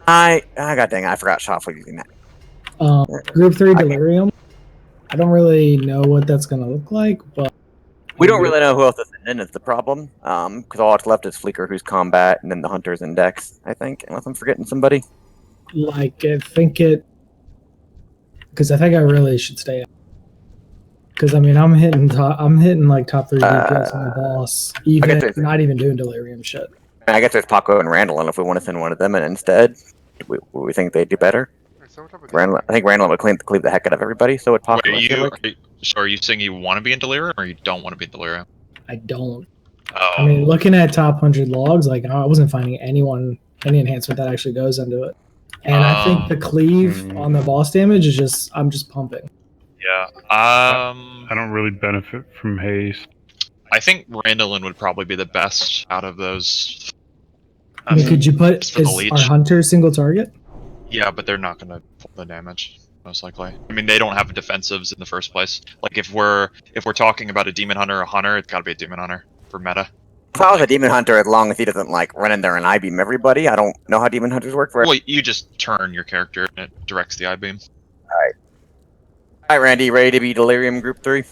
God dang it, I forgot Shoff was using that. Group 3 Delirium. I don't really know what that's gonna look like, but We don't really know who else is in is the problem. Because all that's left is Fleeker, who's combat, and then the Hunter's Index, I think, unless I'm forgetting somebody. like I think it because I think I really should stay out. Because I mean I'm hitting like top 3 DPS on the boss, even not even doing delirium shit. I guess there's Paco and Randall, and if we want to send one of them in instead, we think they'd do better. Randall, I think Randall would clean the heck out of everybody, so would Paco. Wait, are you saying you want to be in Delirium or you don't want to be in Delirium? I don't. Oh. I mean, looking at top 100 logs, like I wasn't finding any enhancement that actually goes into it. And I think the cleave on the boss damage is I'm just pumping. Yeah. I don't really benefit from haste. I think Randallin would probably be the best out of those. I mean, could you put our hunter single target? Yeah, but they're not going to pull the damage most likely. I mean, they don't have defensives in the first place. Like if we're talking about a demon hunter or a hunter, it's got to be a demon hunter for meta. If I was a demon hunter, as long as he doesn't like run in there and I-beam everybody, I don't know how demon hunters work. Well, you just turn your character and it directs the I-beam. All right, Randy, ready to be Delirium Group 3?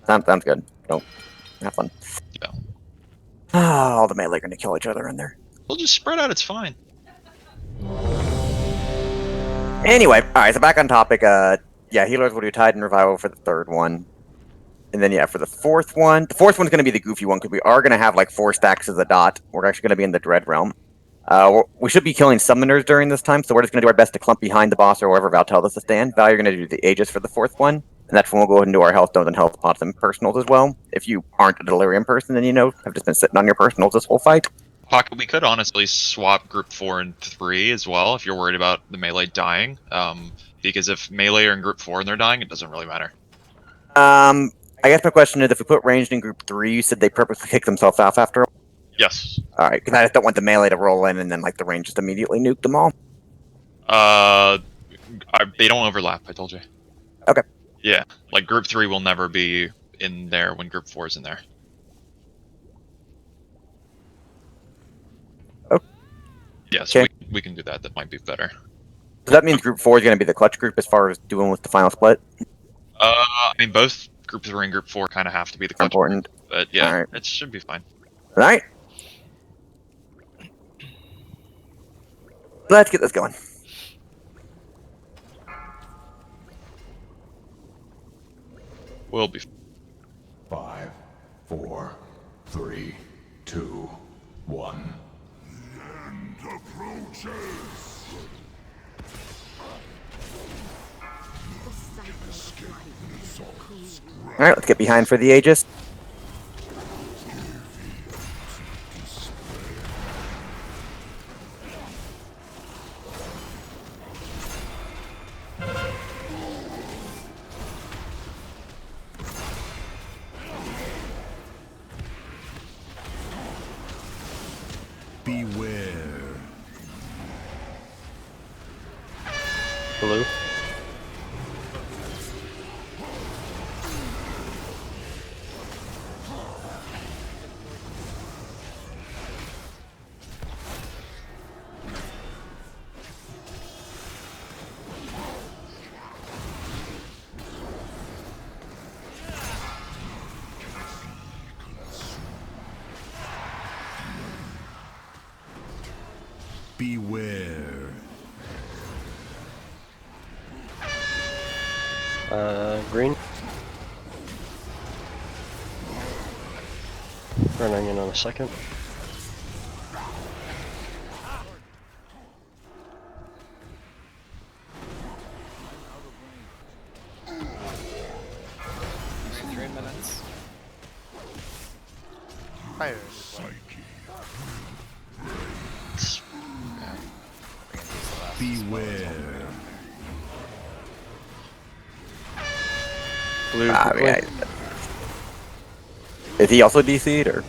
Sounds good. Don't have fun. Yeah. All the melee are gonna kill each other in there. We'll just spread out. It's fine. Anyway, all right. So back on topic. Yeah, healers will do Tide and Revival for the third one, and then yeah, for the fourth one, the fourth one's gonna be the goofy one because we are gonna have like 4 stacks as a dot. We're actually gonna be in the Dread Realm. We should be killing summoners during this time, so we're just going to do our best to clump behind the boss or wherever Val tells us to stand. Val, you're going to do the Aegis for the fourth one, and that's when we'll go ahead and do our health stones and health pots and personals as well. If you aren't a Delirium person, then have just been sitting on your personals this whole fight. Pocket, we could honestly swap group 4 and 3 as well if you're worried about the melee dying. Because if melee are in group 4 and they're dying, it doesn't really matter. I guess my question is, if we put ranged in group 3, you said they purposely kick themselves off after. Yes. All right, because I just don't want the melee to roll in and then like the range just immediately nuke them all. They don't overlap. I told you. Okay. Yeah, like group 3 will never be in there when group 4 is in there. Oh. Yes, okay. we can do that. That might be better. So that means group 4 is going to be the clutch group as far as doing with the final split. I mean, both group 3 and group 4 kind of have to be the clutch important. Group, but yeah, right. It should be fine. All right. Let's get this going. We'll be 5, 4, 3, 2, 1. The end approaches. All right, let's get behind for the Aegis. Beware. Blue. Beware. Green. Running in on a second. Only 3 minutes. Fire. Beware. Blue I quickly. mean, is he also DC'd or?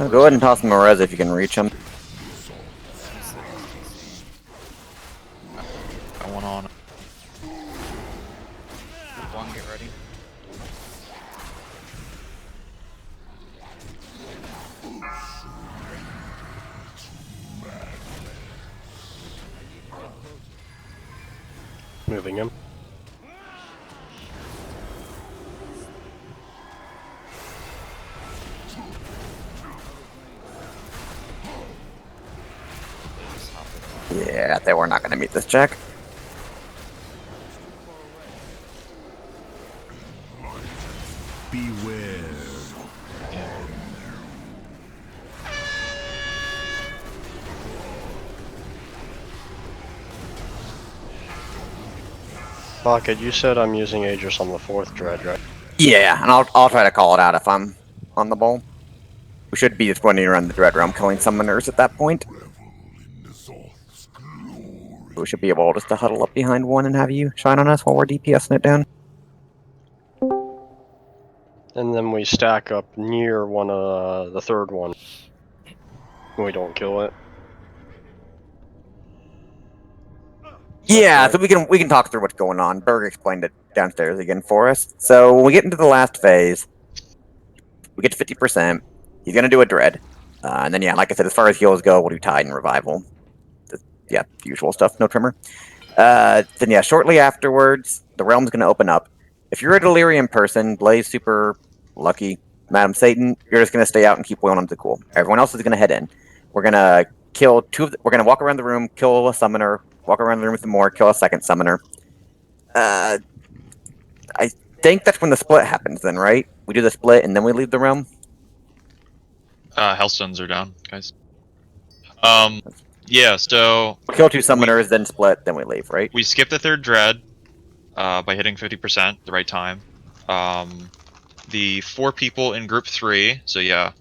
Go ahead and toss him a res if you can reach him. Got one on. One, get ready. Moving him. Yeah, they were not going to meet this check. Beware. Pocket, you said I'm using Aegis on the 4th dread, right? Yeah, and I'll try to call it out if I'm on the ball. We should be just running around the Dread Realm killing summoners at that point. We should be able just to huddle up behind one and have you shine on us while we're DPSing it down. And then we stack up near one of the 3rd one. We don't kill it. Yeah, so we can talk through what's going on. Berg explained it downstairs again for us. So when we get into the last phase, we get to 50%. He's gonna do a dread, and then yeah, like I said, as far as heals go, we'll do tide and revival. Yeah, usual stuff. No trimmer. Then yeah, shortly afterwards, the realm's gonna open up. If you're a delirium person, Blaze super lucky, Madam Satan, you're just gonna stay out and keep wailing on the cool. Everyone else is gonna head in. We're gonna kill we're gonna walk around the room, kill a summoner, walk around the room with some more, kill a second summoner. I think that's when the split happens then, right? We do the split and then we leave the realm? Hellstones are down, guys. Yeah, so... Kill 2 summoners, then split, then we leave, right? We skip the 3rd dread by hitting 50% the right time. The 4 people in group 3, so yeah,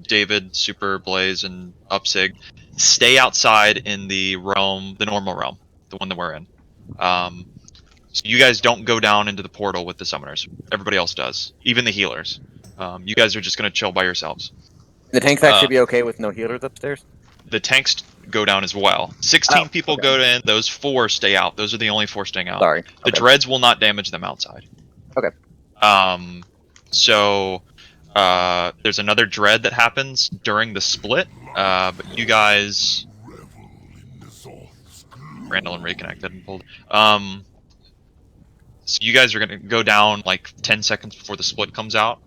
David, Super, Blaze, and Upsig, stay outside in the realm, the normal realm, the one that we're in. So you guys don't go down into the portal with the summoners. Everybody else does, even the healers. You guys are just going to chill by yourselves. The tanks actually be okay with no healers upstairs? The tanks go down as well. 16 people go in, those 4 stay out. Those are the only 4 staying out. Sorry. The dreads will not damage them outside. Okay. So there's another dread that happens during the split, but you guys... Randall and reconnected and pulled. So you guys are going to go down like 10 seconds before the split comes out.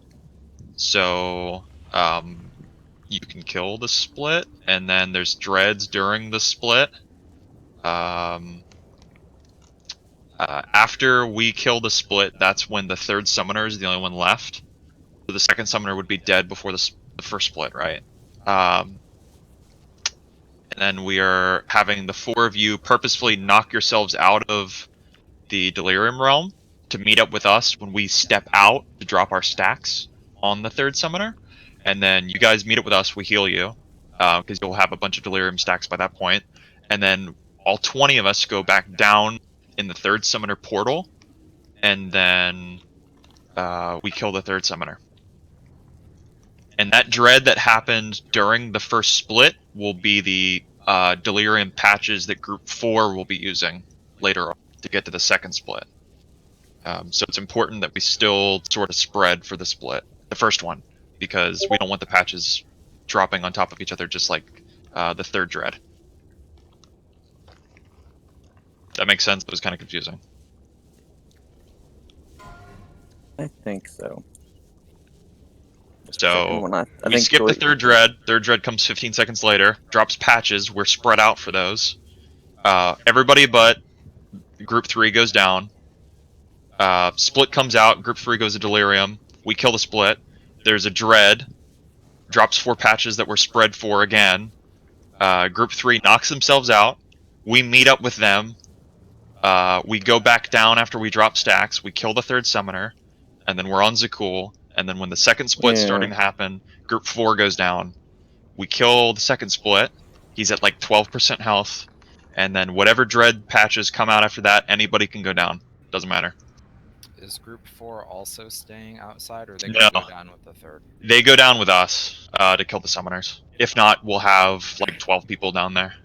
So you can kill the split, and then there's dreads during the split. After we kill the split, that's when the 3rd summoner is the only one left. So the 2nd summoner would be dead before the first split, right? And then we are having the 4 of you purposefully knock yourselves out of the Delirium Realm to meet up with us when we step out to drop our stacks on the 3rd summoner. And then you guys meet up with us, we heal you, because you'll have a bunch of Delirium stacks by that point. And then all 20 of us go back down in the 3rd summoner portal, and then we kill the 3rd summoner. And that dread that happened during the first split will be the Delirium patches that Group 4 will be using later on to get to the 2nd split. So it's important that we still sort of spread for the split, the first one, because we don't want the patches dropping on top of each other just like the 3rd dread. That makes sense? It was kind of confusing. I think so. So we skip the third dread. Third dread comes 15 seconds later. Drops patches. We're spread out for those. Everybody but group 3 goes down. Split comes out. Group 3 goes to delirium. We kill the split. There's a dread. Drops 4 patches that were spread for again. Group 3 knocks themselves out. We meet up with them. We go back down after we drop stacks. We kill the third summoner, and then we're on Zakul. And then when the second split's starting to happen, group 4 goes down. We kill the second split. He's at like 12% health. And then whatever dread patches come out after that, anybody can go down. Doesn't matter. Is group 4 also staying outside, or are they going to go down with the third? They go down with us to kill the summoners. If not, we'll have like 12 people down there.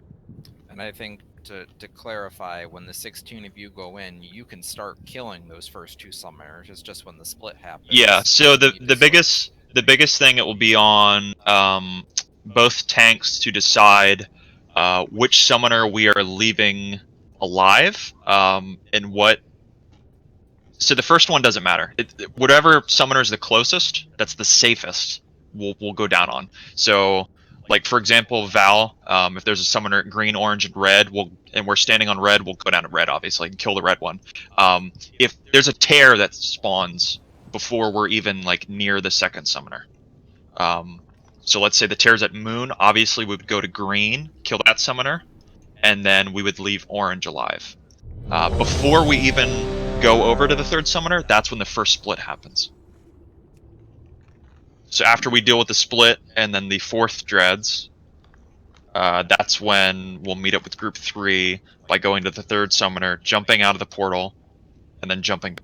And I think to clarify, when the 16 of you go in, you can start killing those first 2 summoners. It's just when the split happens. Yeah. So the biggest thing it will be on both tanks to decide which summoner we are leaving alive and what. So the first one doesn't matter. Whatever summoner is the closest, that's the safest, we'll go down on. So, like for example, Val, if there's a summoner green, orange, and red, and we're standing on red, we'll go down to red, obviously, and kill the red one. If there's a tear that spawns before we're even like near the second summoner. So let's say the tear's at moon, obviously we would go to green, kill that summoner, and then we would leave orange alive. Before we even go over to the third summoner, that's when the first split happens. So after we deal with the split and then the fourth dreads, that's when we'll meet up with group 3 by going to the third summoner, jumping out of the portal, and then jumping.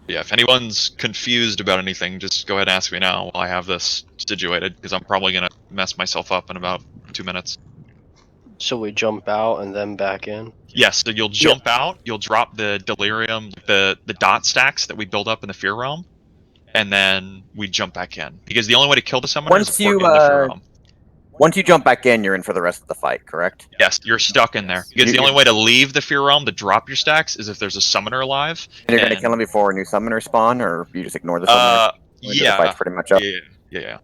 Yeah, if anyone's confused about anything, just go ahead and ask me now while I have this situated, because I'm probably going to mess myself up in about 2 minutes. So we jump out and then back in? Yes, so you'll jump out, you'll drop the delirium, the dot stacks that we build up in the Fear Realm, and then we jump back in. Because the only way to kill the summoner is to in the Fear Realm. Once you jump back in, you're in for the rest of the fight, correct? Yes, you're stuck in there. Because the only way to leave the Fear Realm to drop your stacks is if there's a summoner alive. And you're going to kill him before a new summoner spawn, or you just ignore the summoner? Yeah. The fight's pretty much up? Yeah.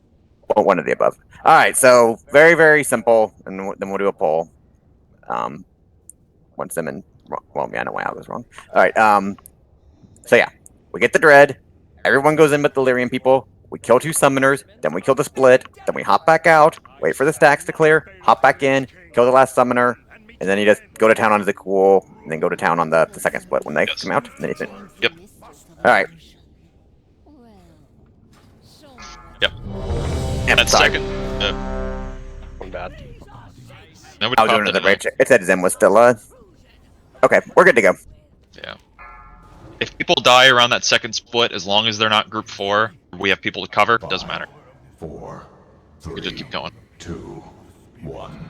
Well, one of the above. Alright, so very, very simple, and then we'll do a poll. Once them in... Well, yeah, no way I was wrong. Alright, so yeah. We get the dread. Everyone goes in but delirium people. We kill 2 summoners, then we kill the split, then we hop back out, wait for the stacks to clear, hop back in, kill the last summoner, and then you just go to town on Zakul, and then go to town on the second split when they come out. And then you finish. Yep. Alright. Yep. And that second... I'm bad. Nobody I was doing another raid check. It said Zim was still, Okay, we're good to go. Yeah. If people die around that second split, as long as they're not group 4, we have people to cover, it doesn't matter. 4, 3, we just keep going. 2, 1.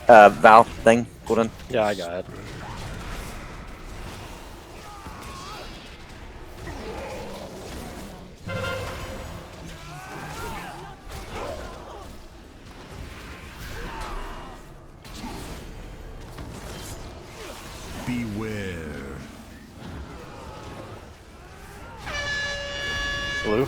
Val thing, Golden? Yeah, I got it. Beware. Blue?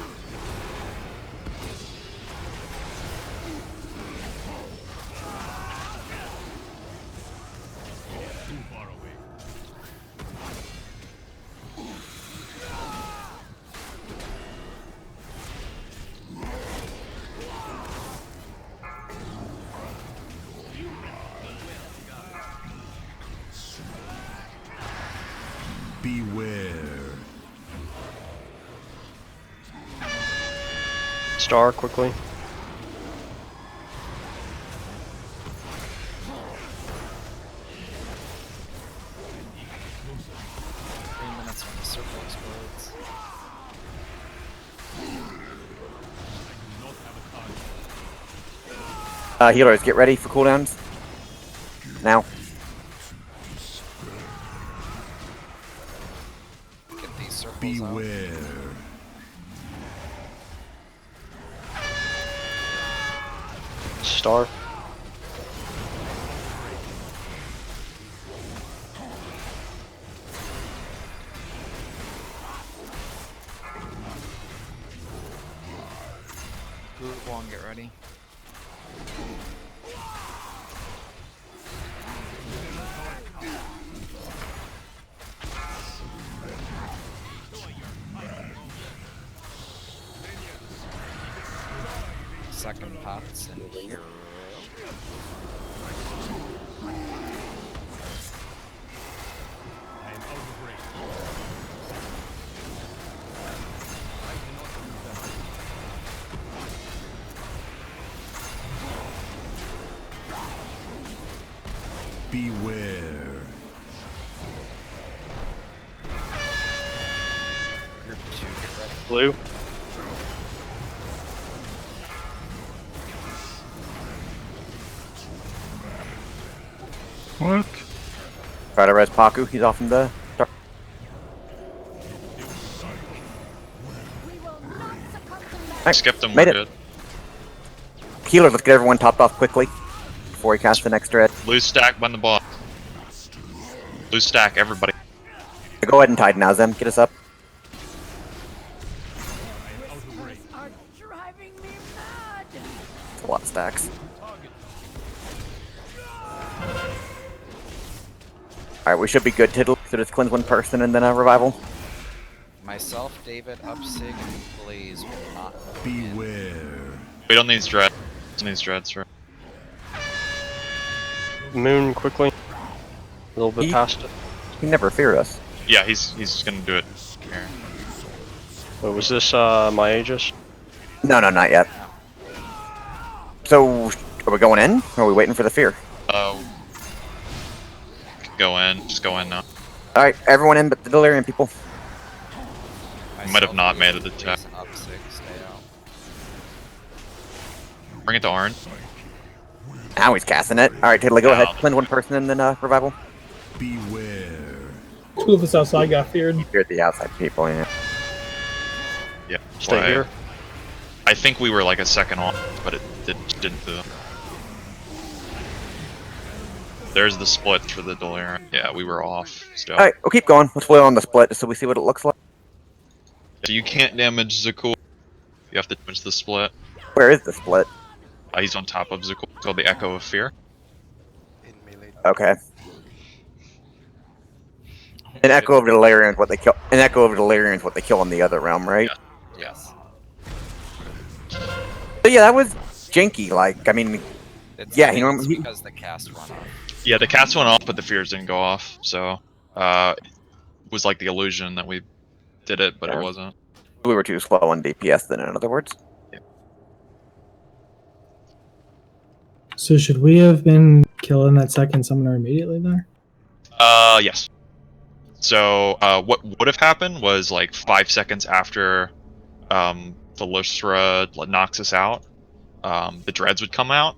Beware. Star quickly. When the circle explodes. Healers, get ready for cooldowns. Now. Get these circles Beware. star. Group 1, get ready. Second pots and hero. Beware. Group 2, get ready. Blue. What? Try to res Paku. He's off in the dark. I skipped him, Made we're it. good. Healers, let's get everyone topped off quickly before he casts the next dread. Blue stack behind the boss. Blue stack, everybody. Go ahead and tide now, Zem. Get us up. Are driving me mad. It's a lot of stacks. Alright, we should be good, Tiddle. So just cleanse one person and then a revival. Myself, David, Upsig, and Blaze will not. Beware. We don't need dread. Needs dreads, right? Moon quickly. A little bit past it. He never feared us. Yeah, he's gonna do it. Here. Wait, was this my Aegis? No, not yet. So, are we going in? Or are we waiting for the fear? Go in. Just go in now. Alright, everyone in but the Delirium people. Might have not made it to attack. Upsig, stay out. Bring it to orange. Now he's casting it. Alright, Tiddly, go Now. ahead. Cleanse one person and then revival. Beware. 2 of us outside got feared. Feared the outside people, yeah. Yeah. Stay well, here. I think we were like a second off, but it didn't do. There's the split for the Delirium. Yeah, we were off still. Alright, we'll keep going. Let's wait on the split so we see what it looks like. So you can't damage Zakul. You have to damage the split. Where is the split? He's on top of Zakul. It's called the Echo of Fear. Okay. An Echo of Delirium is what they kill. An Echo of Delirium is what they kill in the other realm, right? Yes. So yeah, that was janky. Like, I mean, yeah, you know, It's because the cast went off. Yeah, the cast went off, but the fears didn't go off. So, it was like the illusion that we did it, but it wasn't. we were too slow on DPS. Then, in other words. So should we have been killing that second summoner immediately there? Yes. So, what would have happened was like 5 seconds after the Lustra knocks us out, the dreads would come out,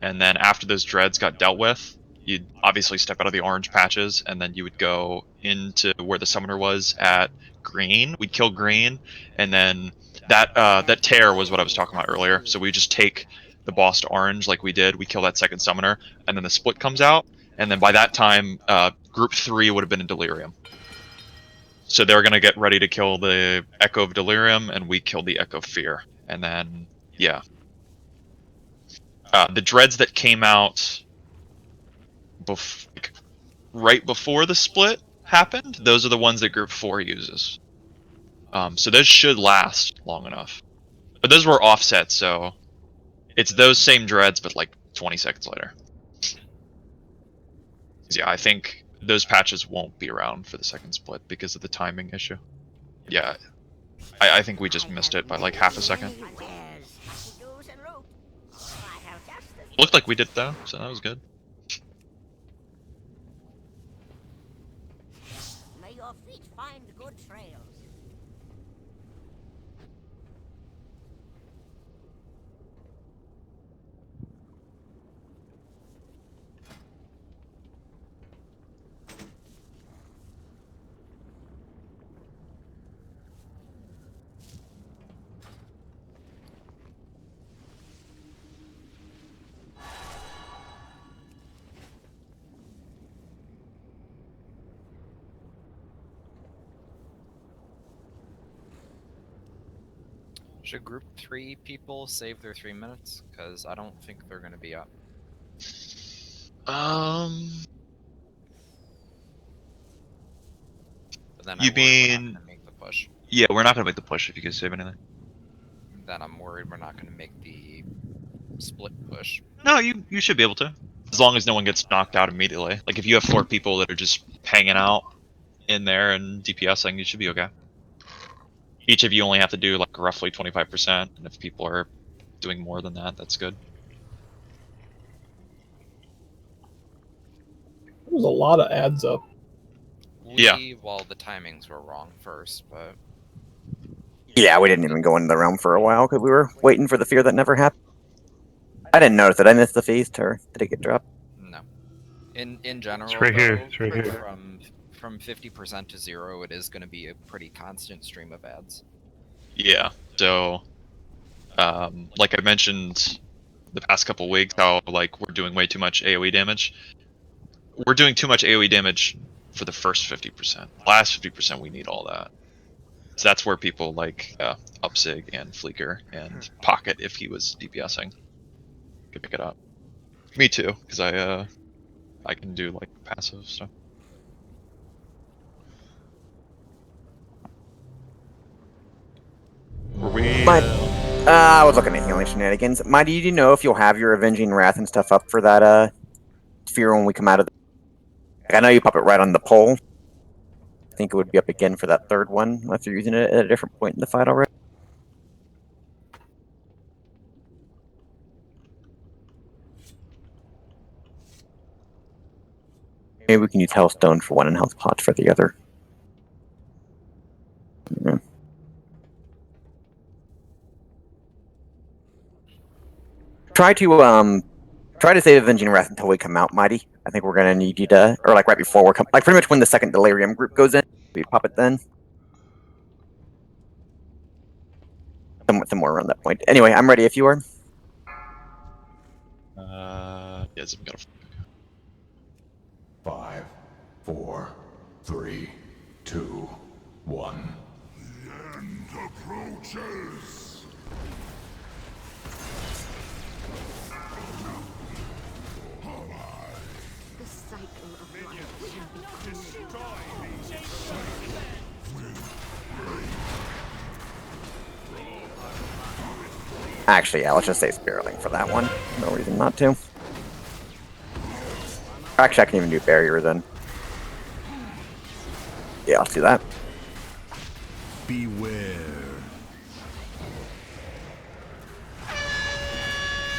and then after those dreads got dealt with, you'd obviously step out of the orange patches, and then you would go into where the summoner was at green. We'd kill green, and then that tear was what I was talking about earlier. So we just take the boss to orange like we did. We kill that second summoner, and then the split comes out, and then by that time, group 3 would have been in Delirium. So they're gonna get ready to kill the Echo of Delirium, and we kill the Echo of Fear, and then yeah. The dreads that came out right before the split happened, those are the ones that Group 4 uses. So those should last long enough. But those were offset, so it's those same dreads, but like 20 seconds later. Yeah, I think those patches won't be around for the second split because of the timing issue. Yeah, I think we just missed it by like half a second. Looked like we did though, so that was good. May your feet find good trails. Should group 3 people save their 3 minutes? Because I don't think they're going to be up. But then you mean? We're not gonna make the push. Yeah, we're not gonna make the push if you can save anything. Then I'm worried we're not gonna make the split push. No, you should be able to, as long as no one gets knocked out immediately. Like if you have 4 people that are just hanging out in there and DPSing, you should be okay. Each of you only have to do like roughly 25%, and if people are doing more than that, that's good. There was a lot of ads up. Well, the timings were wrong first, but Yeah, we didn't even go into the realm for a while because we were waiting for the fear that never happened. I didn't notice it. I missed the feast, or did it get dropped? no. In general, It's right here. though, It's right here. From 50% to 0, it is going to be a pretty constant stream of ads. Yeah. So, like I mentioned the past couple weeks, how like we're doing way too much AOE damage. We're doing too much AOE damage for the first 50%. Last 50%, we need all that. So that's where people like Upsig and Fleeker and Pocket, if he was DPSing, could pick it up. Me too, because I can do like passive stuff. Were we? I was looking at healing shenanigans. Mighty, do you know if you'll have your Avenging Wrath and stuff up for that sphere when we come out of the... I know you pop it right on the pole. I think it would be up again for that third one, unless you're using it at a different point in the fight already. Maybe we can use Hellstone for one and Health Pots for the other. Yeah. Try to save Avenging Wrath until we come out, Mighty. I think we're gonna need you to, or like right before we're like pretty much when the second Delirium group goes in, we pop it then. Somewhere around that point. Anyway, I'm ready if you are. Yes, I'm gonna. 5, 4, 3, 2, 1. The end approaches. The cycle of life can be cruel. Actually, yeah, let's just say Spirit Link for that one. No reason not to. Actually, I can even do Barrier then. Yeah, let's do that. Beware.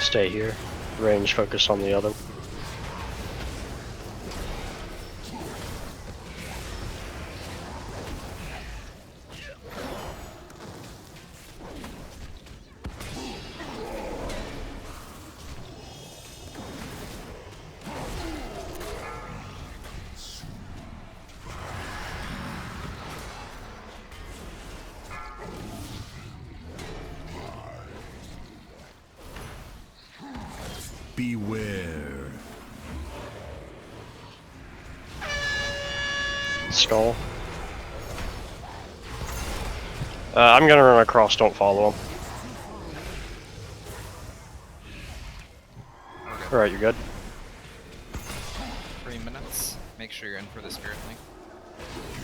Stay here. Range focus on the other. Beware. Skull. I'm gonna run across, don't follow him. Alright, you're good. 3 minutes. Make sure you're in for the Spirit Link.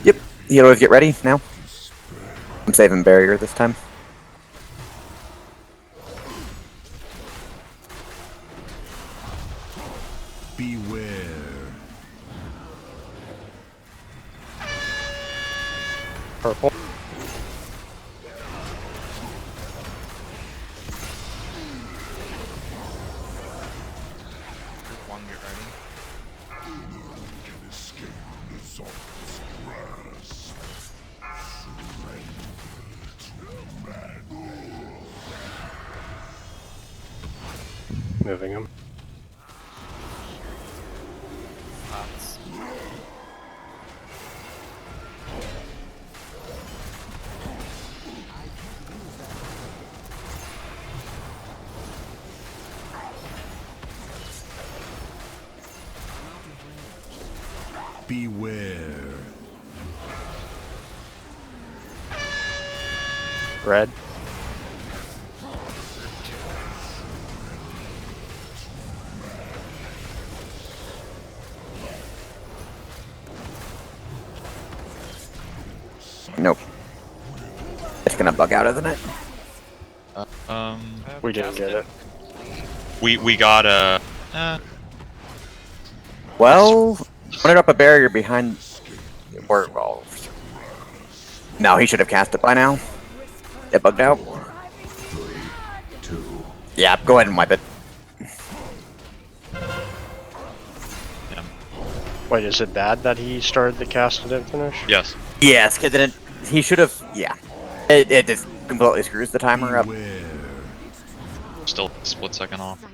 Yep. Healers, get ready now. I'm saving Barrier this time. Beware. Purple. Group 1, get ready. Moving him. Pots. Beware. Red. Nope. It's gonna bug out, isn't it? We didn't get it. We got a. Well, put up a barrier behind. Well, no, he should have cast it by now. It bugged out. 3, 2. Yeah, go ahead and wipe it. Wait, is it bad that he started the cast and didn't finish? Yes. Yes, because he should have. Yeah, it just completely screws the timer up. Still a split second off.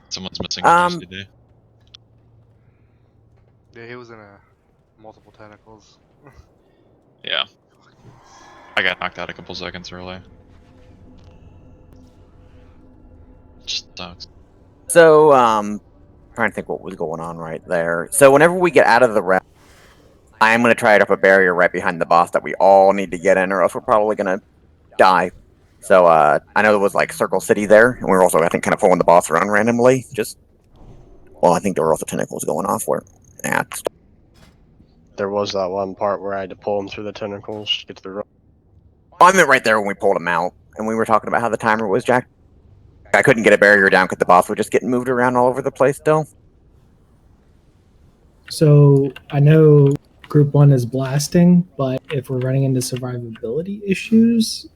Someone's missing a GCD. Yeah, he was in multiple tentacles. Yeah. I got knocked out a couple seconds early. Just sucks. So, trying to think what was going on right there. So whenever we get out of the round, I'm going to try to up a barrier right behind the boss that we all need to get in, or else we're probably going to die. So, I know there was, like, Circle City there, and we were also, I think, kind of pulling the boss around randomly. Well, I think there were also tentacles going off where... Yeah. There was that one part where I had to pull him through the tentacles to get to the rope. I meant right there when we pulled him out, and we were talking about how the timer was jacked. I couldn't get a barrier down because the boss was just getting moved around all over the place still. So I know Group 1 is blasting, but if we're running into survivability issues,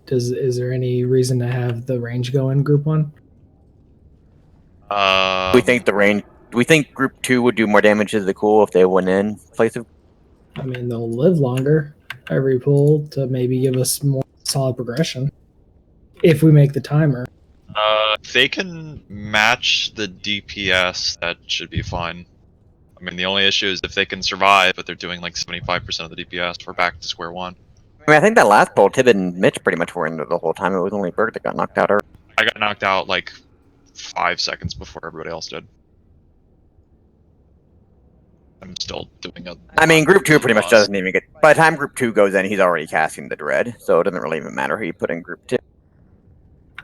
is there any reason to have the range go in Group 1? We think the range. We think Group 2 would do more damage to the cool if they went in place of. I mean, they'll live longer every pull to maybe give us more solid progression if we make the timer. If they can match the DPS, that should be fine. I mean, the only issue is if they can survive, but they're doing like 75% of the DPS, we're back to square one. I mean, I think that last pull, Tibbet and Mitch pretty much were in the whole time. It was only Berg that got knocked out early. I got knocked out like 5 seconds before everybody else did. I'm still doing a. I mean, Group 2 pretty much doesn't even get. By the time Group 2 goes in, he's already casting the Dread, so it doesn't really even matter who you put in Group 2.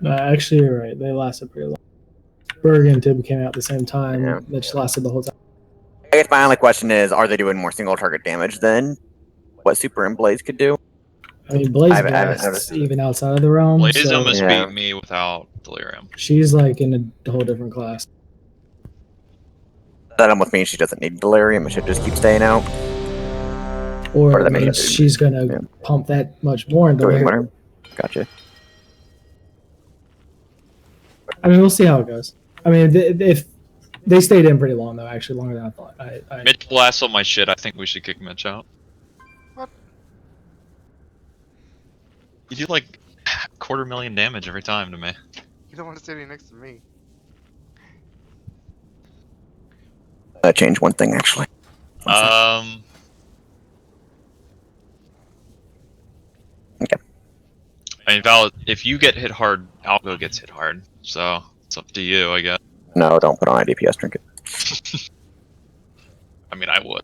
Actually, you're right. They lasted pretty long. Berg and Tib came out at the same time. Yeah. That just lasted the whole time. I guess my only question is, are they doing more single target damage than what Super and Blaze could do? I mean, Blaze I haven't blasts even outside of the realm. Blaze so almost beat me without Delirium. she's like in a whole different class. That almost means she doesn't need Delirium. It should just keep staying out. Or that it means she's going to pump that much more into her. Gotcha. I mean, we'll see how it goes. I mean, if they stayed in pretty long, though, actually, longer than I thought. Mitch blasts on my shit. I think we should kick Mitch out. What? You do like 250,000 damage every time to me. You don't want to stand next to me. Change one thing, actually. Okay. I mean, Val, if you get hit hard, Algo gets hit hard. So it's up to you, I guess. No, don't put on a DPS trinket. I mean, I would.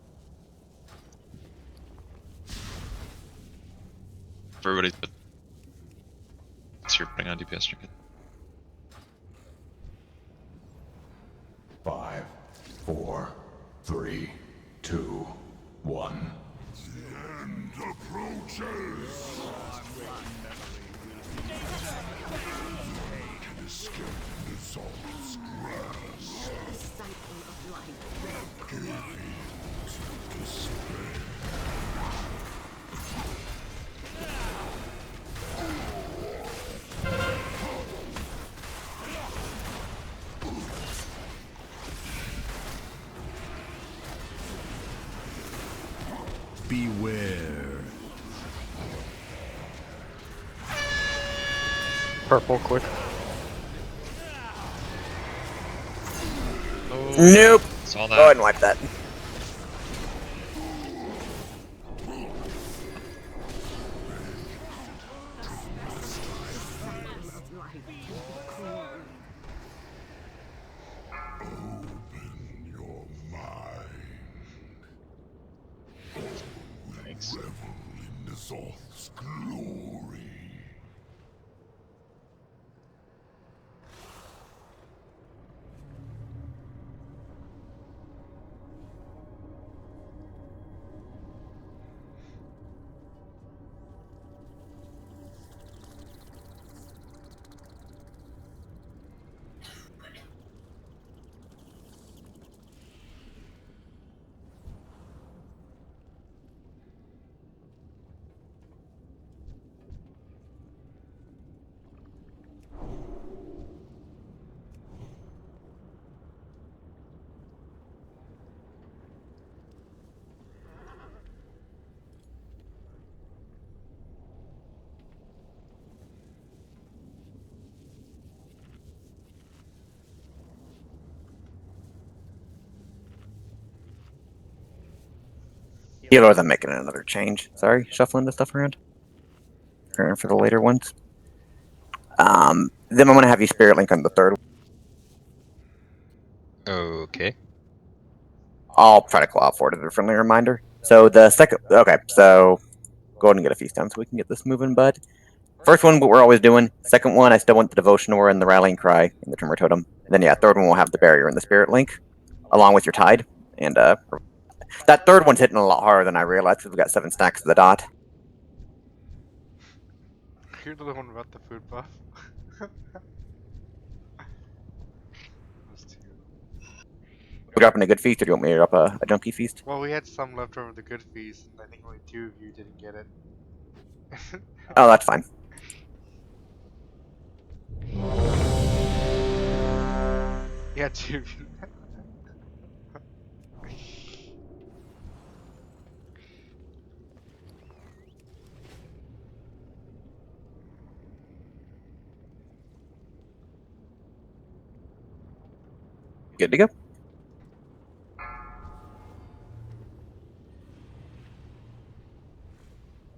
Everybody's good. So you're putting on DPS trinket. 5, 4, 3, 2, 1. The end approaches. Can escape Nizal's grasp. The cycle of life. Give in to despair. Beware. Purple, quick. Oh, Nope. Saw that. Go ahead and wipe that. Open your mind. Thanks. Revel in Nizal's glory. Healer than making another change. Sorry, shuffling the stuff around. For the later ones. Then I'm gonna have you Spirit Link on the third. Okay. I'll try to call out for it as a friendly reminder. So the second, okay, so go ahead and get a feast down so we can get this moving, bud. First one, what we're always doing. Second one, I still want the Devotion Aura and the Rallying Cry and the Tremor Totem. And then yeah, third one will have the Barrier and the Spirit Link, along with your Tide. And that third one's hitting a lot harder than I realized because we got 7 stacks of the dot. You're the one about the food buff. Those two. We dropping a good feast, or do you want me to drop a junkie feast? Well, we had some left over the good feast, and I think only 2 of you didn't get it. Oh, that's fine. Yeah, 2 of you. Good to go.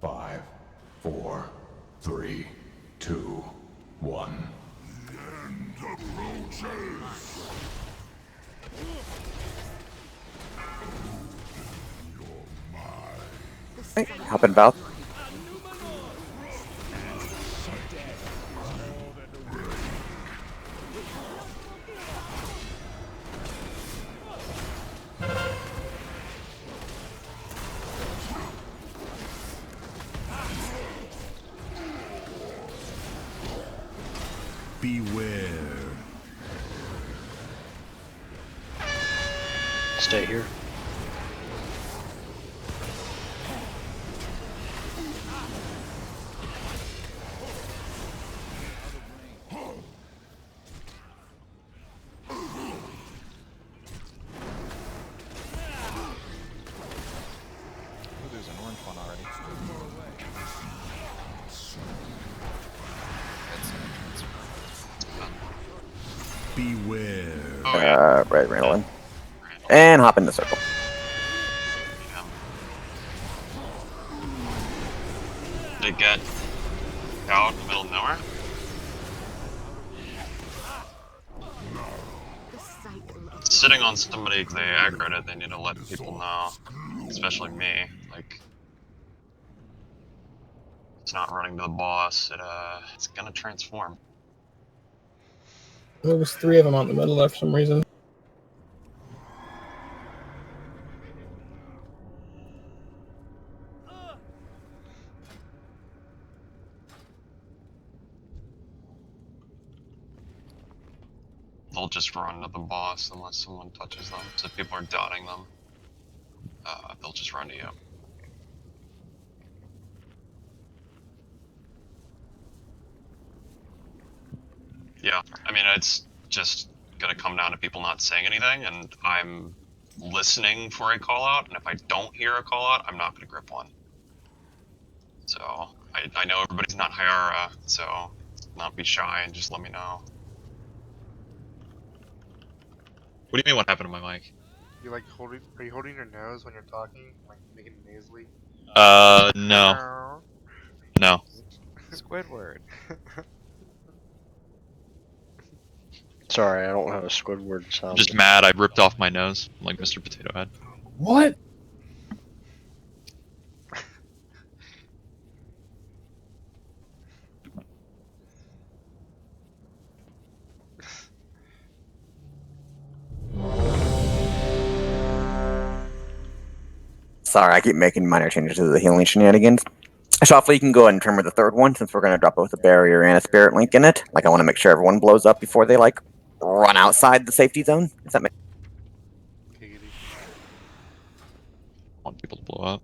Five, 4, 3, 2, 1. The end approaches. Hey, hop in, Val. Beware. Stay here. Ooh, there's an orange one already. Beware. Right, Randall. And hop in the circle. Did it get out in the middle of nowhere? Sitting on somebody because they aggroed it, they need to let people know. Especially me. Like, it's not running to the boss, it's gonna transform. There was 3 of them on the middle there for some reason. They'll just run to the boss unless someone touches them. So if people are dotting them, they'll just run to you. Yeah, I mean, it's just gonna come down to people not saying anything, and I'm listening for a call out, and if I don't hear a call out, I'm not gonna grip one. So, I know everybody's not Hyara, so not be shy and just let me know. What do you mean what happened to my mic? You like holding? Are you holding your nose when you're talking, like making it nasally? No. No. Squidward. Sorry, I don't have a Squidward sound. I'm just mad I ripped off my nose, like Mr. Potato Head. What? Sorry, I keep making minor changes to the healing shenanigans. Shoffley, you can go ahead and tremor the third one since we're going to drop both a barrier and a spirit link in it. Like, I want to make sure everyone blows up before they, like, run outside the safety zone. If that makes Giggity. I want people to blow up.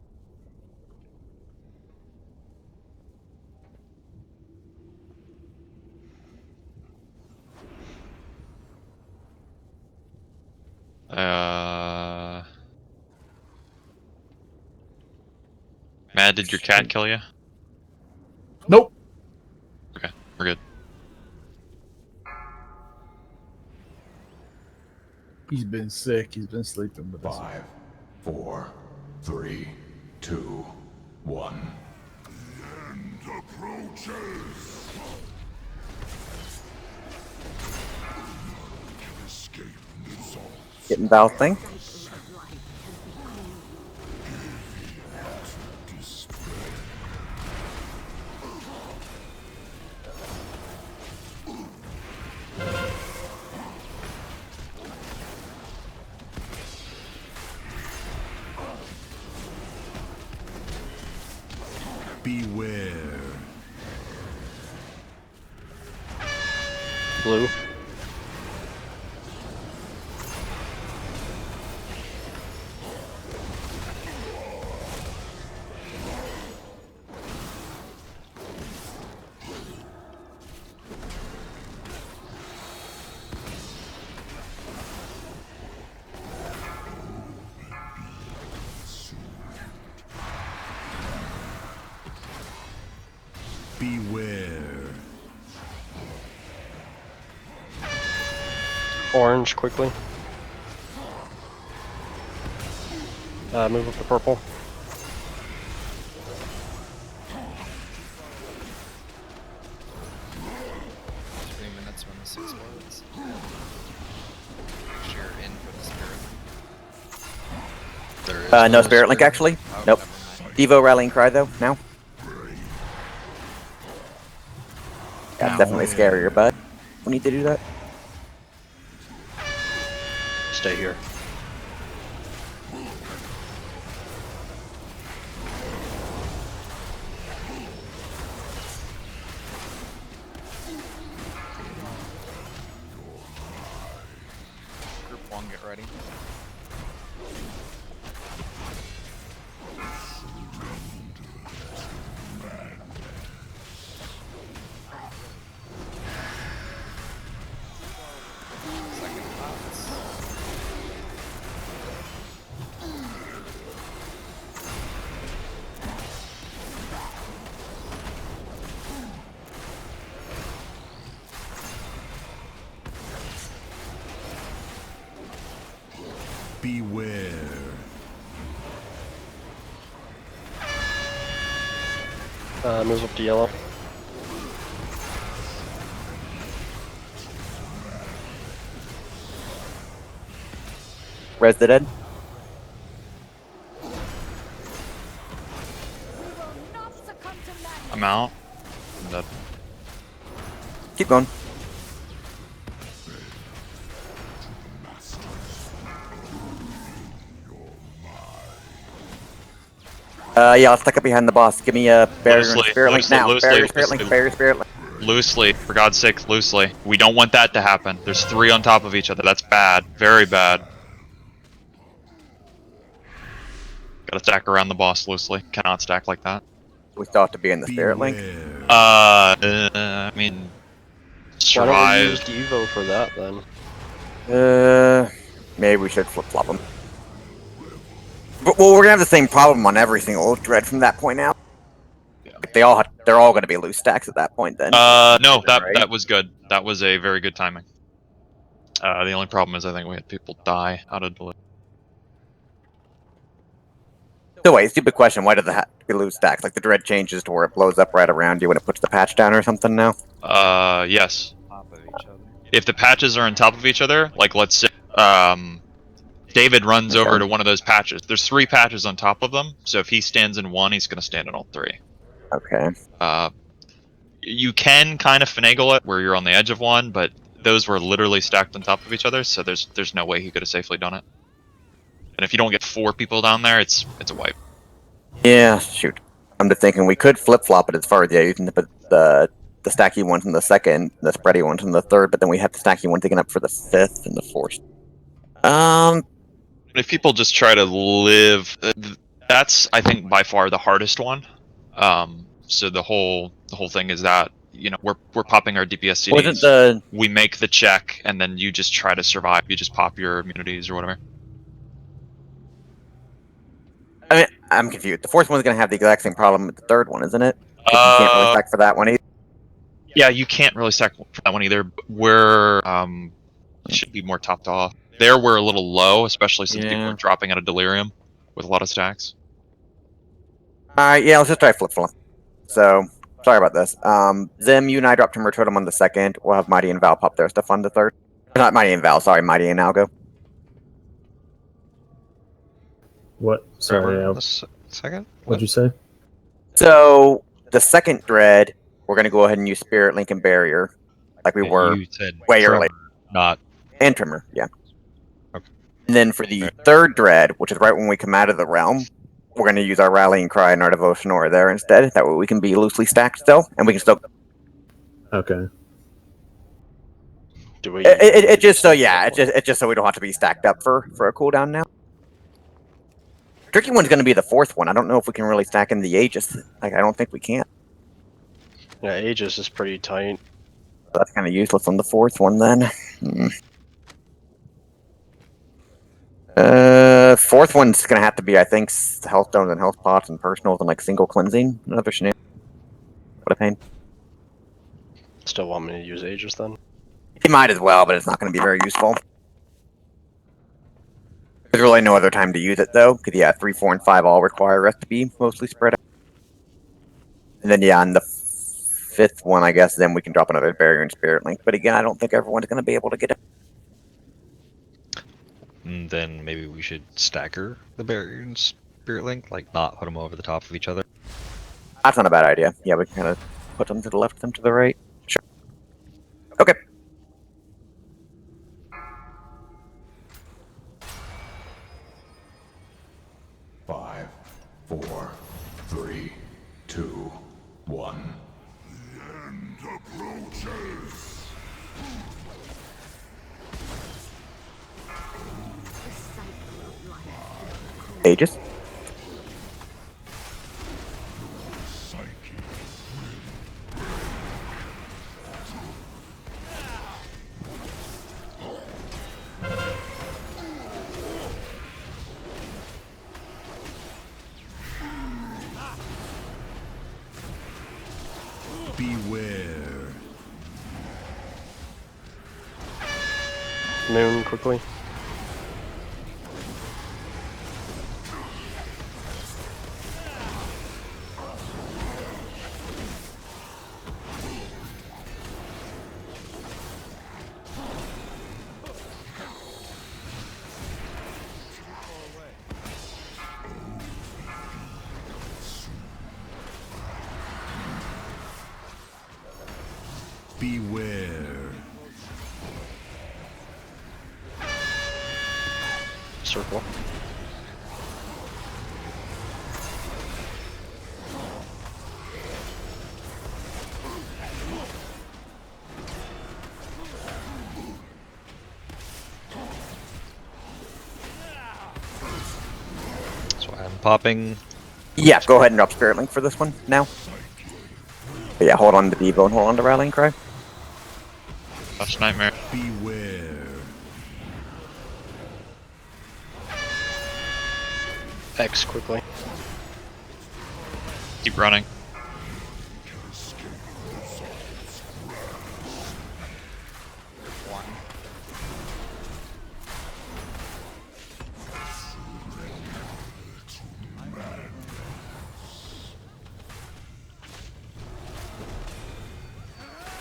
Mad, did your cat kill you? Nope. Okay, we're good. He's been sick. He's been sleeping with us. 5, 4, 3, 2, 1. The end approaches. Escape results. Getting Val thing. Beware. Blue. Beware. Orange quickly. Move up to purple. Minutes when this explodes. You're in for the spirit. No spirit link actually. Oh, Nope. Devo rallying cry though now. Yeah, definitely scarier, bud. We need to do that. Stay here. Group 1, get ready. Second pots. Beware. Moves up to yellow. Res the dead. I'm out. I'm dead. Keep going. Yeah, I'll stuck up behind the boss. Give me a barrier and spirit link now. Barrier, spirit link, barrier, spirit link. Loosely, for God's sake, loosely. We don't want that to happen. There's 3 on top of each other. That's bad. Very bad. Gotta stack around the boss loosely. Cannot stack like that. We still have to be in the spirit link. I mean, Why don't we survive. use Devo for that then? Maybe we should flip flop them. But, well, we're gonna have the same problem on every single dread from that point out. Yeah. They're all gonna be loose stacks at that point then. No, that right? that was good. That was a very good timing. The only problem is I think we had people die out of delay. So wait, stupid question. Why does it have to be loose stacks? Like the dread changes to where it blows up right around you when it puts the patch down or something now? Yes. Top of each other. If the patches are on top of each other, like let's say, David runs over to one of those patches. There's 3 patches on top of them, so if he stands in one, he's gonna stand in all 3. Okay. You can kind of finagle it where you're on the edge of one, but those were literally stacked on top of each other, so there's no way he could have safely done it. And if you don't get 4 people down there, it's a wipe. Yeah, shoot. I'm just thinking we could flip flop it as far as you can put the stacky ones in the second, the spready ones in the third, but then we have the stacky one taken up for the 5th and the 4th. If people just try to live, that's I think by far the hardest one. So the whole thing is that we're popping our DPS CDs. We make the check, and then you just try to survive. You just pop your immunities or whatever. I mean, I'm confused. The 4th one's gonna have the exact same problem with the 3rd one, isn't it? You can't really stack for that one either. Yeah, you can't really stack for that one either. We're should be more topped off. There we're a little low, especially since people are dropping out of delirium with a lot of stacks. Alright, yeah, let's just try flip-flop. So, sorry about this. Zim, you and I dropped Timber Totem on the second. We'll have Mighty and Val pop their stuff on the third. Not Mighty and Val, sorry, Mighty and Algo. What? Sorry. Second? What'd you say? So, the second dread, we're going to go ahead and use Spirit Link and Barrier, like we were You said way Tremor, early. not. And Trimmer, yeah. Okay. And then for the third dread, which is right when we come out of the realm, we're going to use our Rallying Cry and our Devotion Aura there instead. That way we can be loosely stacked still, and we can still... Okay. Do we? It just so, yeah, it's just so we don't have to be stacked up for a cooldown now. Tricky one's going to be the fourth one. I don't know if we can really stack in the Aegis. Like, I don't think we can. Yeah, Aegis is pretty tight. That's kind of useless on the fourth one then. Fourth one's gonna have to be, I think, health stones and health pots and personals and like single cleansing. Another scenario. What a pain. Still want me to use Aegis then? You might as well, but it's not gonna be very useful. There's really no other time to use it though, because yeah, 3, 4, and 5 all require us to be mostly spread out. And then yeah, on the fifth one, I guess, then we can drop another Barrier and Spirit Link. But again, I don't think everyone's gonna be able to get it. And then maybe we should stagger the Barrier and Spirit Link, like not put them over the top of each other. That's not a bad idea. Yeah, we can kind of put them to the left, them to the right. Sure. Okay. Five, 4, 3, 2, 1. The end approaches. Aegis. Beware. Moon, quickly. Beware. Circle. So I'm popping. Yeah, go ahead and drop Spirit Link for this one now. But yeah, hold on to Devo and hold on to Rallying Cry. Touch Nightmare. Beware. X quickly. Keep running.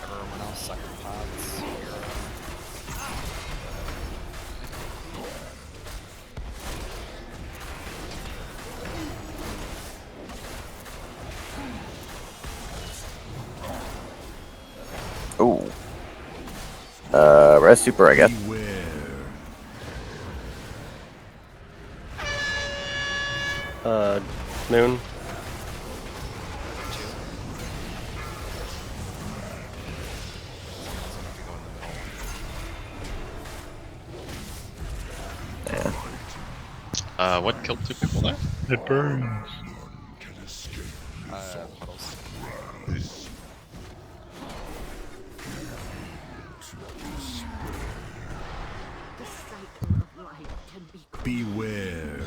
Everyone else suck your pods. Ooh. Res Super, I guess. Moon. What killed 2 people there? It burns. Puddles. The cycle of life can be Beware.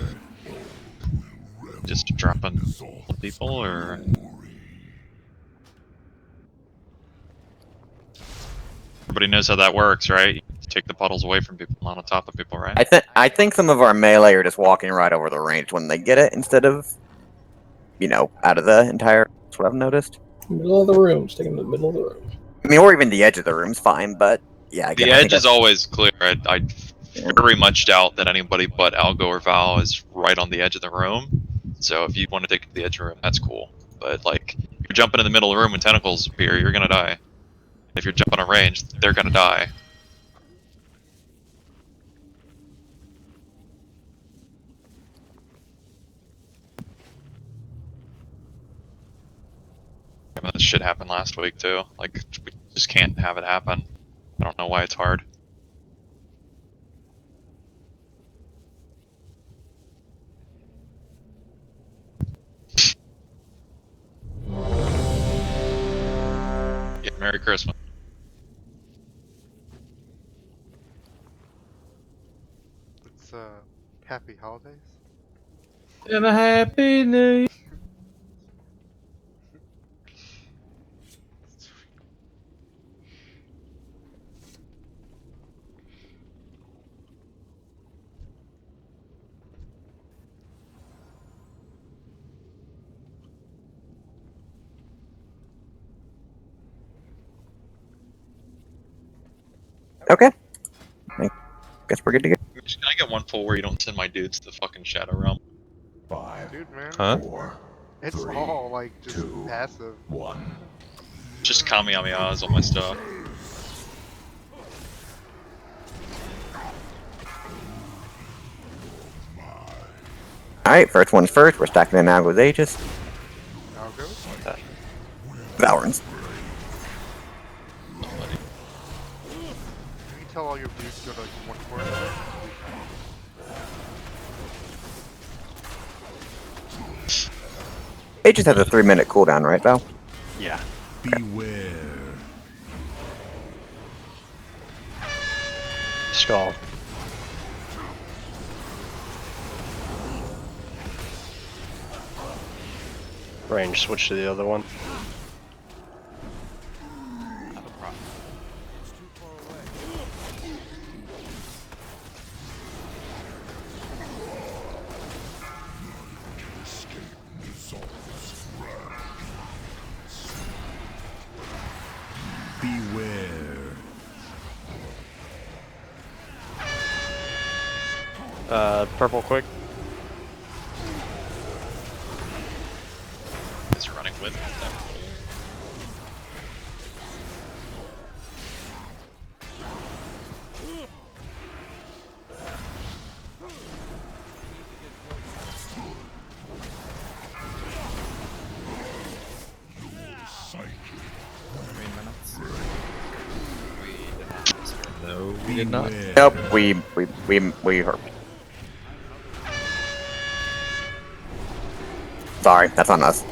Just dropping people, or everybody knows how that works, right? You take the puddles away from people, not on top of people, right? I think some of our melee are just walking right over the range when they get it instead of out of the entire. That's what I've noticed. Middle of the room. Stick in the middle of the room. I mean, or even the edge of the room's fine, but yeah, again, The I think edge is that's always clear. I very much doubt that anybody but Algo or Val is right on the edge of the room. So if you want to take the edge of the room, that's cool. But like, if you're jumping in the middle of the room when tentacles appear, you're gonna die. If you're jumping on range, they're gonna die. I mean, this shit happened last week too. Like, we just can't have it happen. I don't know why it's hard. Yeah, Merry Christmas. It's happy holidays. And a happy new year. okay. I guess we're good to go. Can I get one pull where you don't send my dudes to the fucking Shadow Realm? 5, Dude, man. Huh? 4, It's 3, all like just 2, passive. 1. Just Kamehamehas on my stuff. Alright, first one's first. We're stacking in Algo's Aegis. Algo? Valorans. Can you tell all your dudes to go to like one corner? Aegis has a 3-minute cooldown, right, Val? Yeah. Beware. Skull. Range switch to the other one. Beware. Purple quick. Is running with me. No, we did not. Nope, we heard. Sorry, that's on us.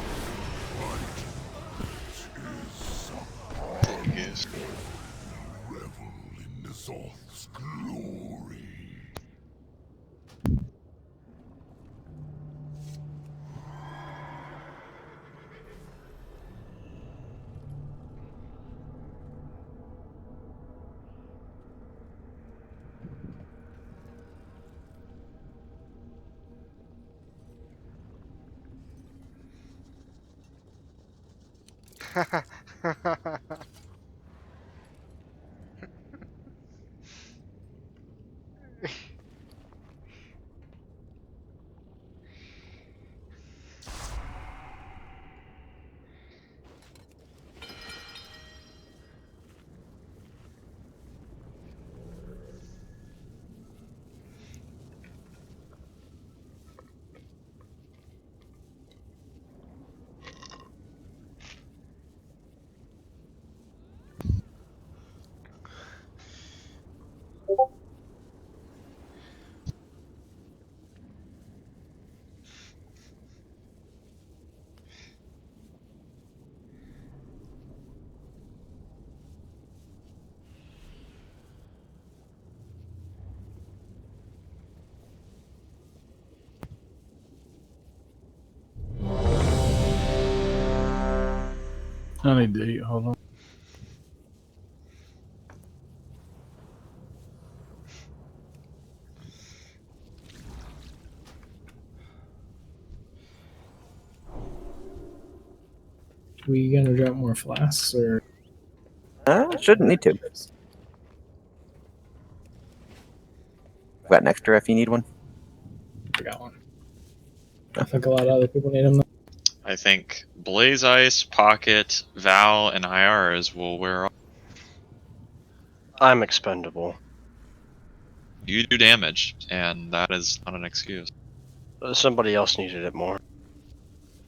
I need to eat. Hold on. we gonna drop more flasks or? Shouldn't need to. Got an extra if you need one. I got one. I think a lot of other people need them. I think Blaze Ice, Pocket, Val, and IRs will wear off. I'm expendable. You do damage, and that is not an excuse. Somebody else needed it more.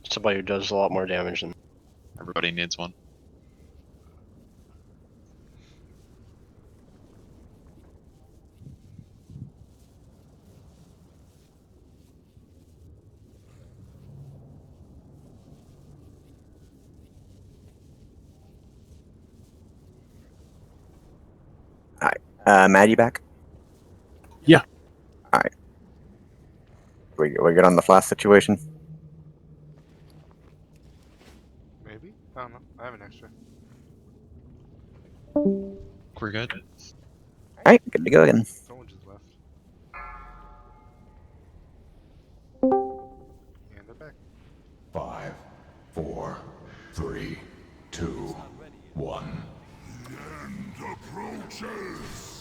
Somebody who does a lot more damage than. Everybody needs one. Alright. Matt, you back? Yeah. Alright. We good on the flask situation? Maybe? I don't know. I have an extra. We're good. Alright, good to go again. Someone just left. And they're back. 5, 4, 3, 2, 1. The end approaches.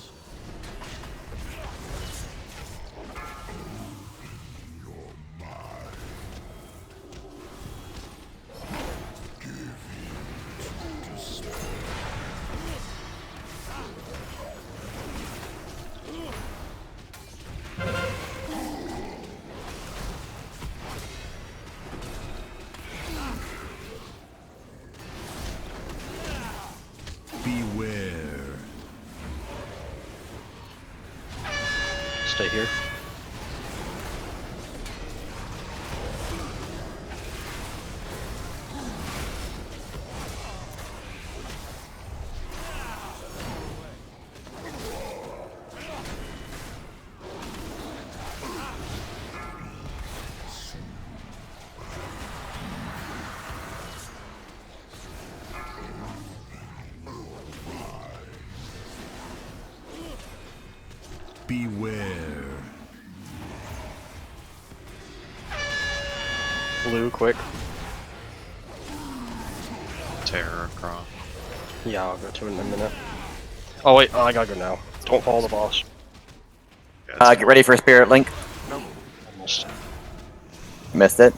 Beware. Stay here. Beware. Blue, quick. Terror Cross. Yeah, I'll go to it in a minute. Oh wait, I gotta go now. Don't follow the boss. Get ready for Spirit Link. Almost. Missed it.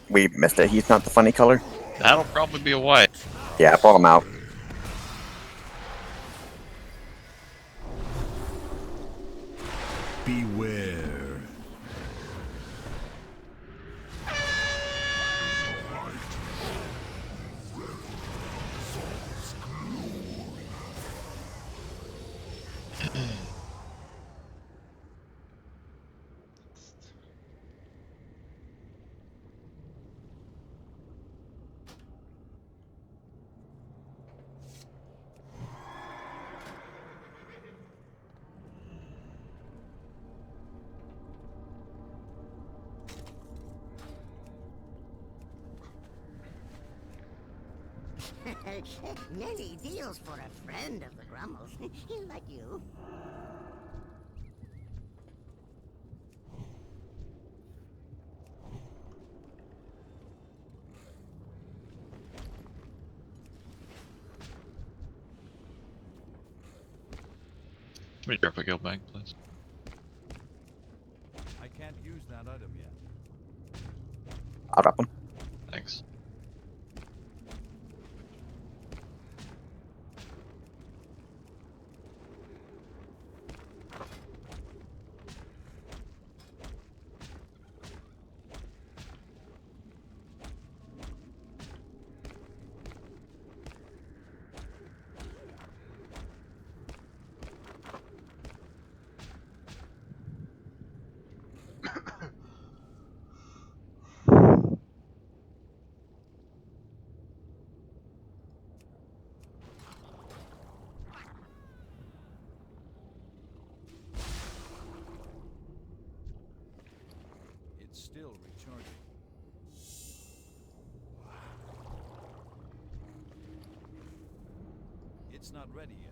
We missed it. He's not the funny color. That'll probably be a white. Yeah, pull him out. Beware. Many deals for a friend of the Grummles. Like you. Let me drop a guild bank, please. I can't use that item yet. I'll drop one. Thanks. It's still recharging. It's not ready yet.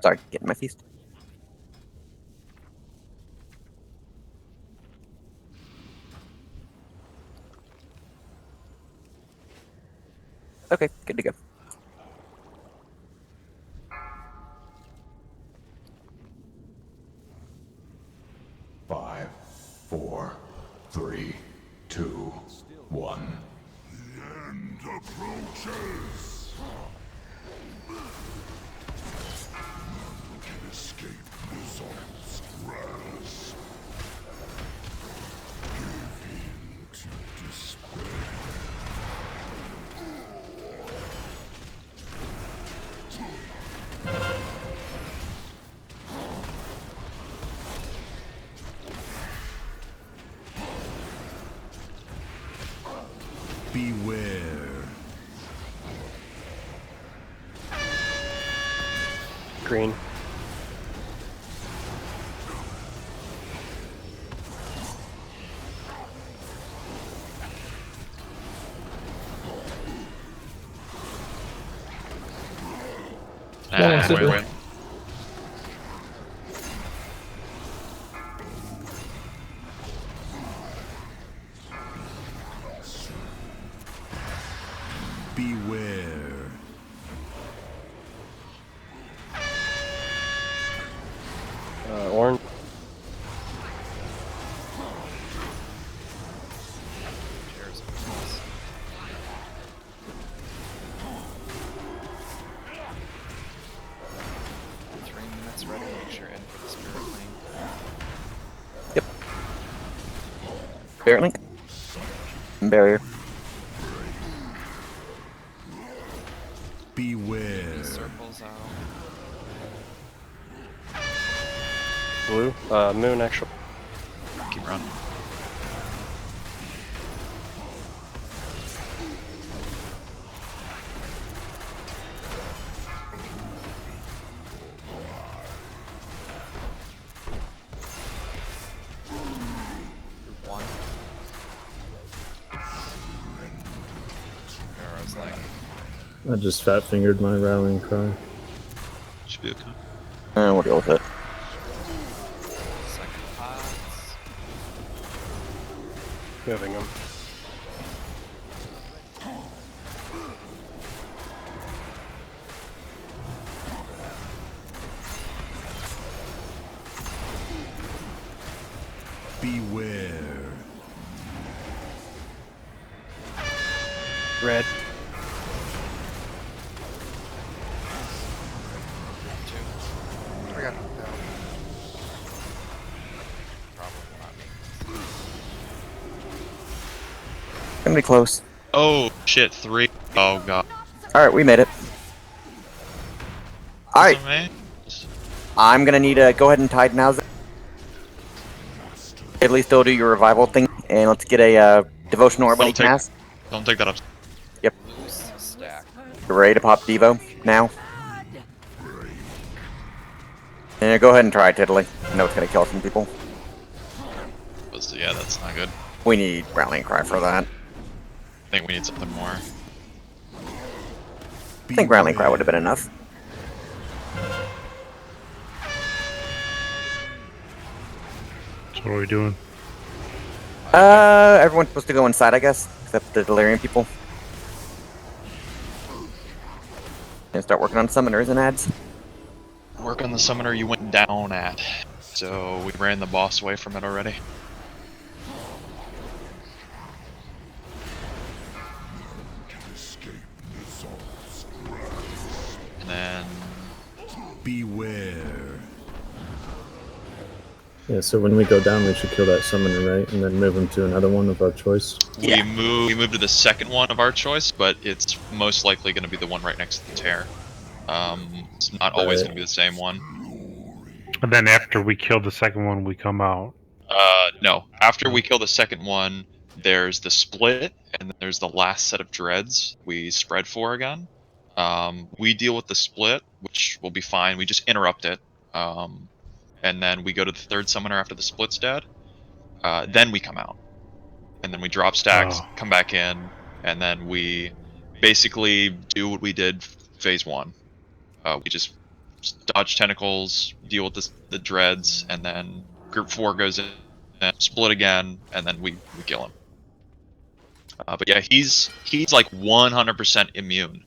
Sorry, getting my feast. Okay, good to go. Five, 4, 3, 2, 1. The end approaches. None can escape Nizal's grasp. Give in to despair. Beware. Green. Wait. Beware. Orange. Ready, make sure in for the spirit link. Yep. Spirit link. Barrier. Beware. Circles out. Blue. Moon actually. Keep running. One. Arrow's like. I just fat fingered my rallying cry. Should be okay. We'll deal with it. Second pots. Moving them. Beware. Red. I got him down. Gonna be close. Oh shit, 3. Oh god. Alright, we made it. Alright. I'm gonna need to go ahead and tide now. At least still do your revival thing, and let's get a devotion orb when he casts. Don't take that up. Yep. Loose stack. You're ready to pop Devo now. And go ahead and try it, Tiddly. I know it's gonna kill some people. Yeah, that's not good. We need Rallying Cry for that. I think we need something more. I think Rallying Cry would have been enough. So what are we doing? Everyone's supposed to go inside, I guess, except the Delirium people. And start working on summoners and ads. Work on the summoner you went down at. So we ran the boss away from it already. And then beware. Yeah, so when we go down, we should kill that summoner, right? And then move him to another one of our choice. we move to the second one of our choice, but it's most likely going to be the one right next to the tear. It's not always going to be the same one. And then after we kill the second one, we come out. No. After we kill the second one, there's the split, and then there's the last set of dreads we spread for again. We deal with the split, which will be fine. We just interrupt it. And then we go to the third summoner after the split's dead. Then we come out. And then we drop stacks, come back in, and then we basically do what we did phase one. We just dodge tentacles, deal with the dreads, and then group 4 goes in, split again, and then we kill him. But yeah, he's like 100% immune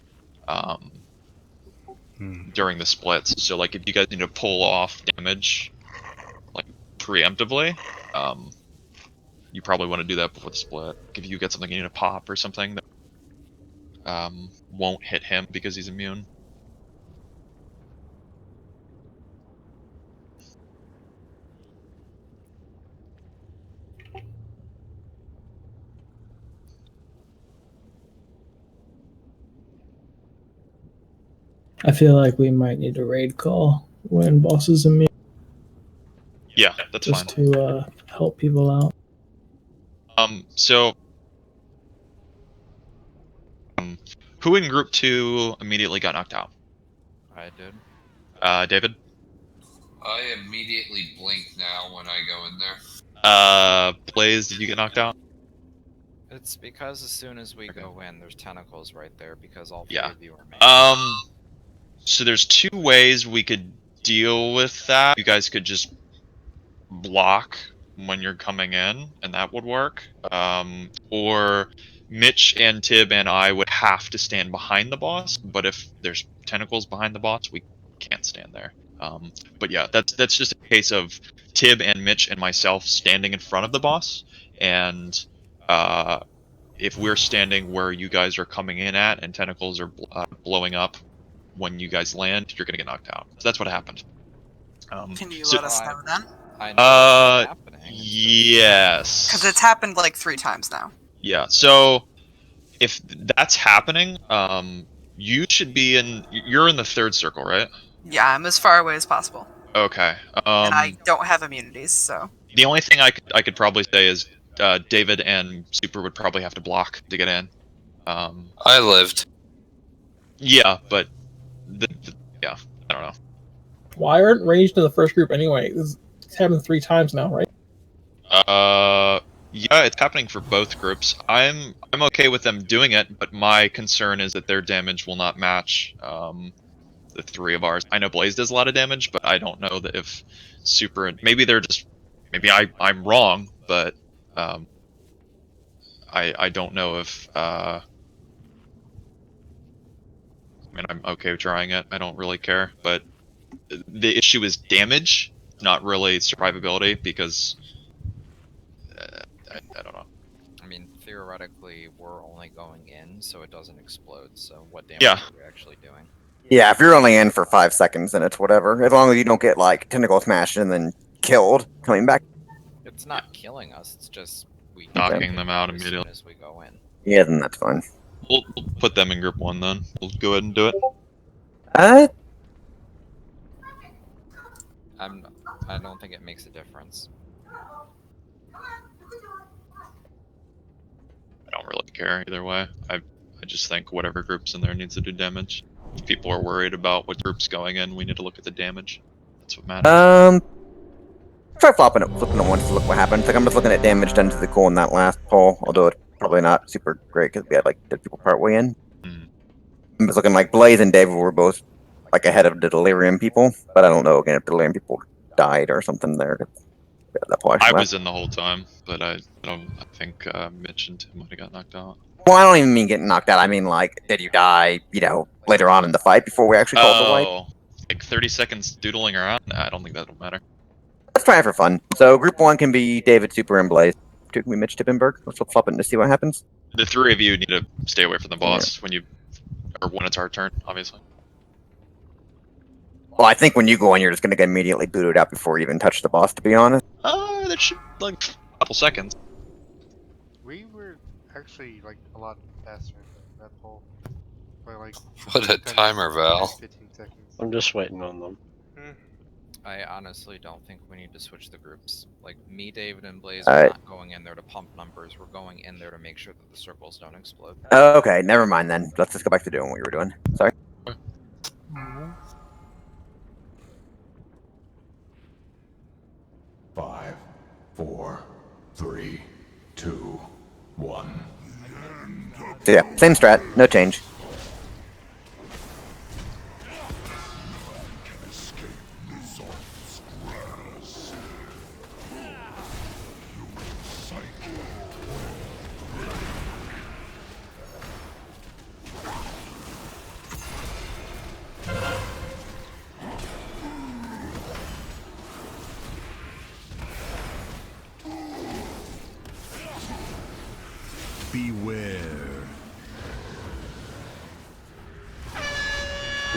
during the splits. So like if you guys need to pull off damage like preemptively, you probably want to do that before the split. Like if you get something you need to pop or something that won't hit him because he's immune. I feel like we might need a raid call when bosses immune. Yeah, that's just fine. to help people out. So who in group 2 immediately got knocked out? I did. David? I immediately blink now when I go in there. Blaze, did you get knocked out? It's because as soon as we go in, there's tentacles right there because all 3 Yeah. of you are made. So there's 2 ways we could deal with that. You guys could just block when you're coming in, and that would work. Or Mitch and Tib and I would have to stand behind the boss, but if there's tentacles behind the boss, we can't stand there. But yeah, that's just a case of Tib and Mitch and myself standing in front of the boss, and if we're standing where you guys are coming in at and tentacles are blowing up when you guys land, you're gonna get knocked out. So that's what happened. Can you let us know then? I know it's happening. Yes. Because it's happened like 3 times now. Yeah. So if that's happening, you should be in. You're in the 3rd circle, right? Yeah, I'm as far away as possible. Okay. And I don't have immunities, so. The only thing I could probably say is David and Super would probably have to block to get in. I lived. Yeah, but yeah, I don't know. Why aren't ranged in the first group anyway? It's happened 3 times now, right? Yeah, it's happening for both groups. I'm okay with them doing it, but my concern is that their damage will not match the 3 of ours. I know Blaze does a lot of damage, but I don't know that if Super, maybe they're just, maybe I'm wrong, but I don't know if I mean, I'm okay with trying it. I don't really care, but the issue is damage, not really survivability, because I don't know. I mean, theoretically, we're only going in, so it doesn't explode. So what damage Yeah. are we actually doing? Yeah, if you're only in for 5 seconds, then it's whatever. As long as you don't get like tentacle smashed and then killed coming back. It's not killing us. It's just we Knocking them out as immediately. soon as we go in. Yeah, then that's fine. We'll put them in group 1 then. We'll go ahead and do it. I don't think it makes a difference. I don't really care either way. I just think whatever group's in there needs to do damage. If people are worried about what group's going in, we need to look at the damage. That's what matters. Try flipping it once to look what happens. Like I'm just looking at damage done to the core in that last poll, although it's probably not super great because we had like dead people part way in. I'm just looking like Blaze and David were both like ahead of the Delirium people, but I don't know again if Delirium people died or something there. I was in the whole time, but I think Mitch and Tim might have got knocked out. Well, I don't even mean getting knocked out. I mean like, did you die? You know, later on in the fight before we actually called the wipe. Like 30 seconds doodling around? Nah, I don't think that'll matter. Let's try it for fun. So group 1 can be David, Super, and Blaze. 2 can be Mitch Tippenberg. Let's flip it to see what happens. The 3 of you need to stay away from the boss when it's our turn, obviously. Well, I think when you go in, you're just going to get immediately booted out before you even touch the boss, to be honest. That should like a couple seconds. We were actually like a lot faster than that poll. By like What a timer, Val. 15 seconds. I'm just waiting on them. I honestly don't think we need to switch the groups. Like, me, David, and Blaze All are right. not going in there to pump numbers. We're going in there to make sure that the circles don't explode. Okay, never mind then. Let's just go back to doing what you were doing. Sorry. Five, 4, 3, 2, 1. So yeah, same strat, no change.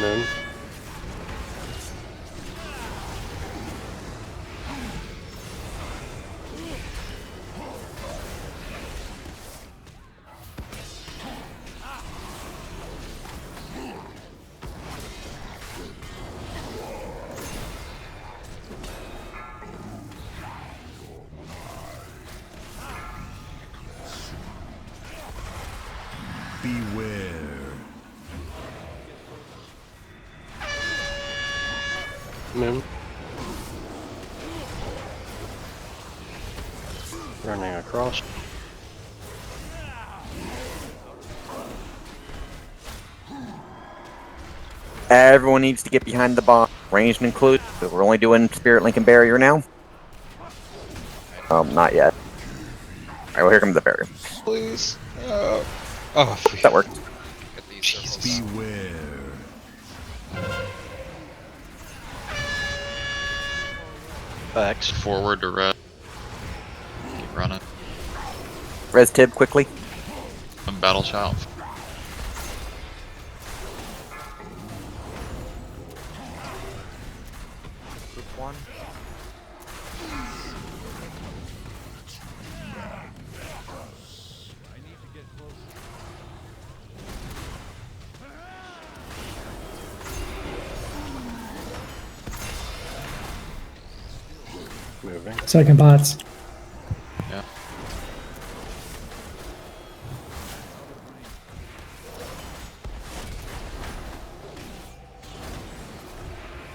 Moon. Beware. Moon. Running across. Everyone needs to get behind the bomb. Ranged included. We're only doing Spirit Link and Barrier now. Not yet. Alright, well, here comes the barrier. Please. Oh, that worked. Get these circles out. Beware. Backs. Forward to red. Keep running. Res Tib quickly. And battle shout. Group 1. Moving. Second bots. Yeah.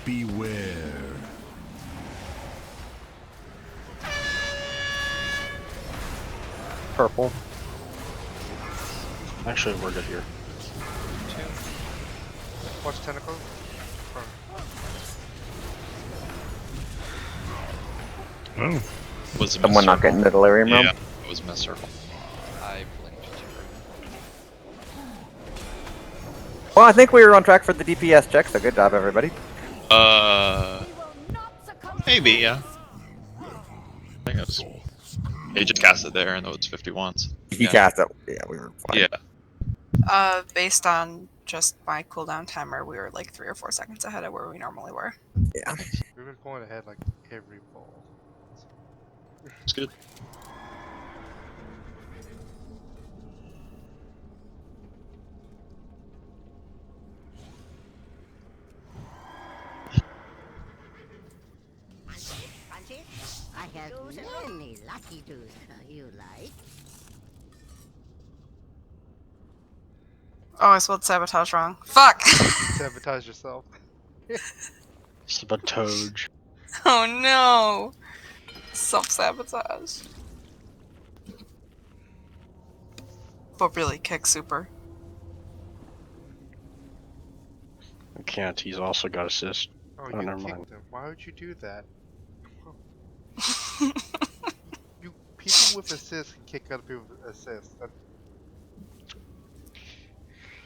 Beware. Purple. Actually, we're good here. Watch tentacles. Oh. Was it Someone not getting the delirium realm? Yeah, it was miss circle. I blinked too. Well, I think we were on track for the DPS check, so good job, everybody. Maybe, yeah. I think it was. He just cast it there, and it was 51s. He cast it. Yeah, we were fine. Yeah. Based on just my cooldown timer, we were like 3 or 4 seconds ahead of where we normally were. Yeah. We've been pulling ahead like every ball. It's good. I have many lucky doos you like. Oh, I spelled sabotage wrong. Fuck! Sabotage yourself. Sabotage. Oh no! Self-sabotage. But really, kick super. I can't. He's also got assist. Oh, Oh, you never kicked mind. him. Why would you do that? You people with assists can kick other people with assists.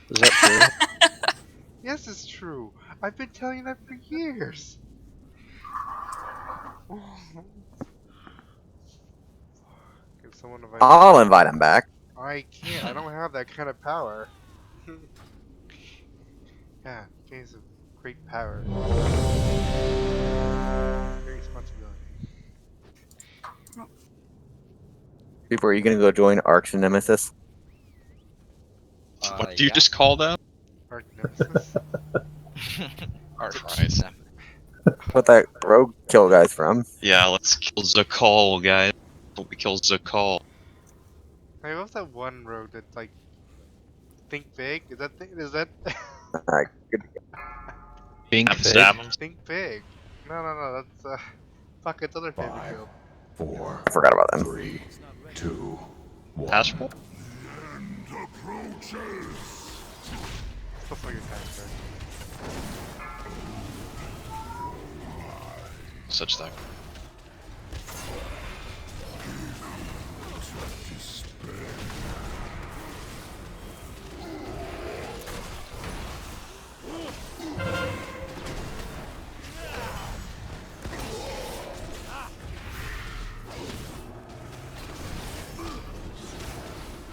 Is that true? Yes, it's true. I've been telling you that for years. Can someone invite I'll invite him back. I can't. I don't have that kind of power. Yeah, games of great power. Great responsibility. People, are you going to go join Arx and Nemesis? What do you just call them? Arch Nemesis? Christ. What that rogue kill guy's from? Yeah, let's kill Zakal, guys. We kill Zakal. Hey, what's that one rogue that's like think big? Is that is that Alright, good. Think stab him. think big? No, that's fuck, it's other favorite 5, guild. 4, I forgot about them. 3, 2, 1. Ashpool? Before your time starts. Such thing.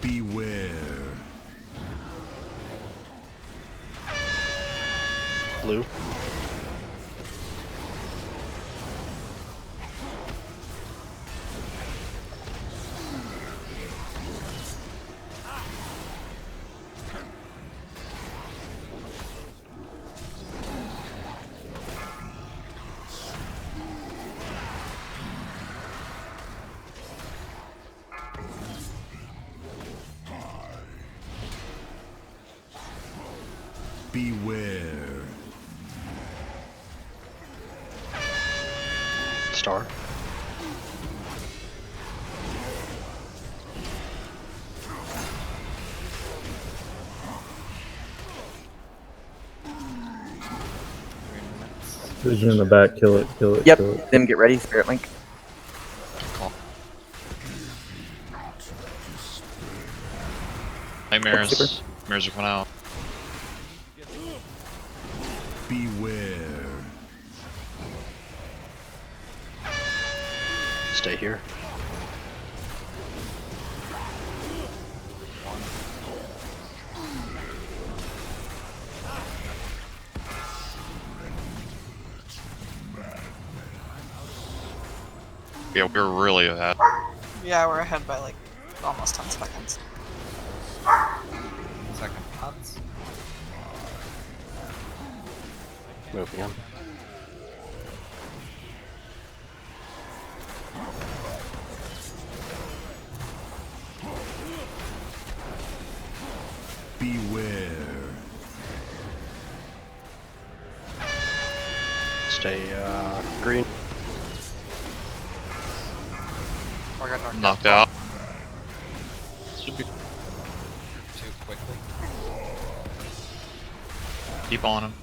Beware. Blue. Beware. Star. Vision in the back, kill it, kill it, Yep, kill it. then get ready, Spirit Link. Nightmares. Nightmares are coming out. Beware. Stay here. Yeah, we're really ahead. Yeah, we're ahead by like almost 10 seconds. Second pots. Moving on. Beware. Stay green. Oh, I got Knocked out. Should be too quickly. Keep on him.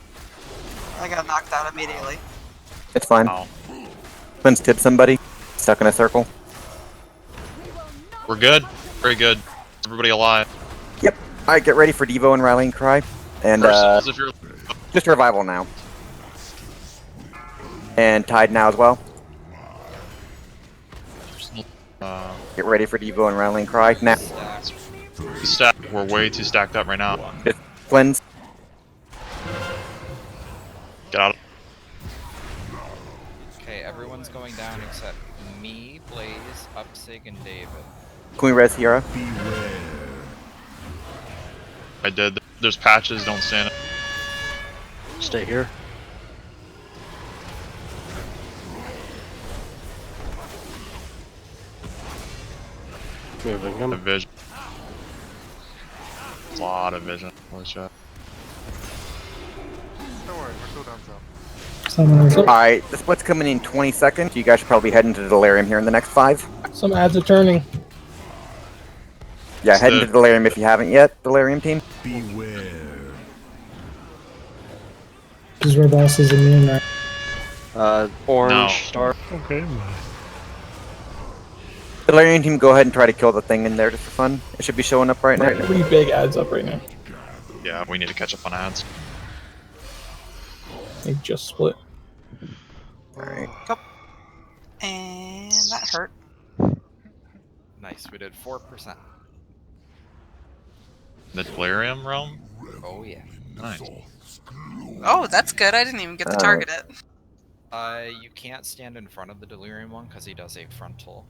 I got knocked out immediately. It's fine. Oh. Quinn's tip somebody. Stuck in a circle. We're good. Very good. Everybody alive. Yep. Alright, get ready for Devo and Rallying Cry. And Versus if you're just revival now. And Tide now as well. Get ready for Devo and Rallying Cry now. We're way too stacked up right now. Just cleanse. Get out. Okay, everyone's going down except me, Blaze, Upsig, and David. Can we res Hero? I did. There's patches. Don't stand it. Stay here. Moving him. Vision. A lot of vision. Holy shit. Don't worry, we're still down south. Alright, the split's coming in 20 seconds. You guys should probably head into Delirium here in the next 5. Some ads are turning. Yeah, head into Delirium if you haven't yet, Delirium team. Beware. Because our boss is immune, right? Orange No. star. Okay. Delirium team, go ahead and try to kill the thing in there just for fun. It should be showing up right now. 3 big ads up right now. Yeah, we need to catch up on ads. They just split. Alright. And that hurt. Nice, we did 4%. The Delirium realm? Oh yeah. Nice. Oh, that's good. I didn't even get to target it. You can't stand in front of the Delirium one because he does a frontal,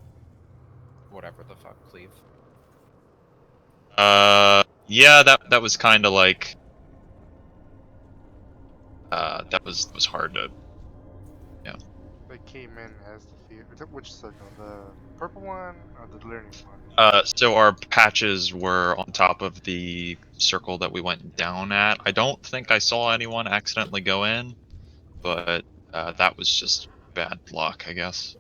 whatever the fuck, cleave. Yeah, that was kind of like, that was hard to, yeah. They came in as the fear. Which circle? The purple one or the delirium one? So our patches were on top of the circle that we went down at. I don't think I saw anyone accidentally go in, but that was just bad luck, I guess.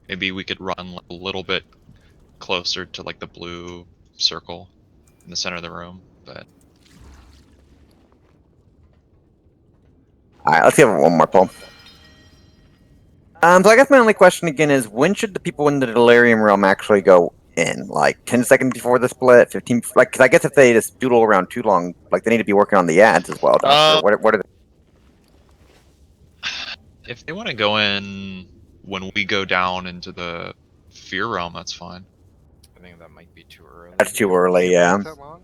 Maybe we could run a little bit closer to like the blue circle in the center of the room, but Alright, let's give it one more pull. So I guess my only question again is, when should the people in the Delirium realm actually go in? Like, 10 seconds before the split? 15? Like, because I guess if they just doodle around too long, like, they need to be working on the ads as well, Doctor. What are they? if they want to go in when we go down into the fear realm, that's fine. I think that might be too early. That's too early, yeah. That long?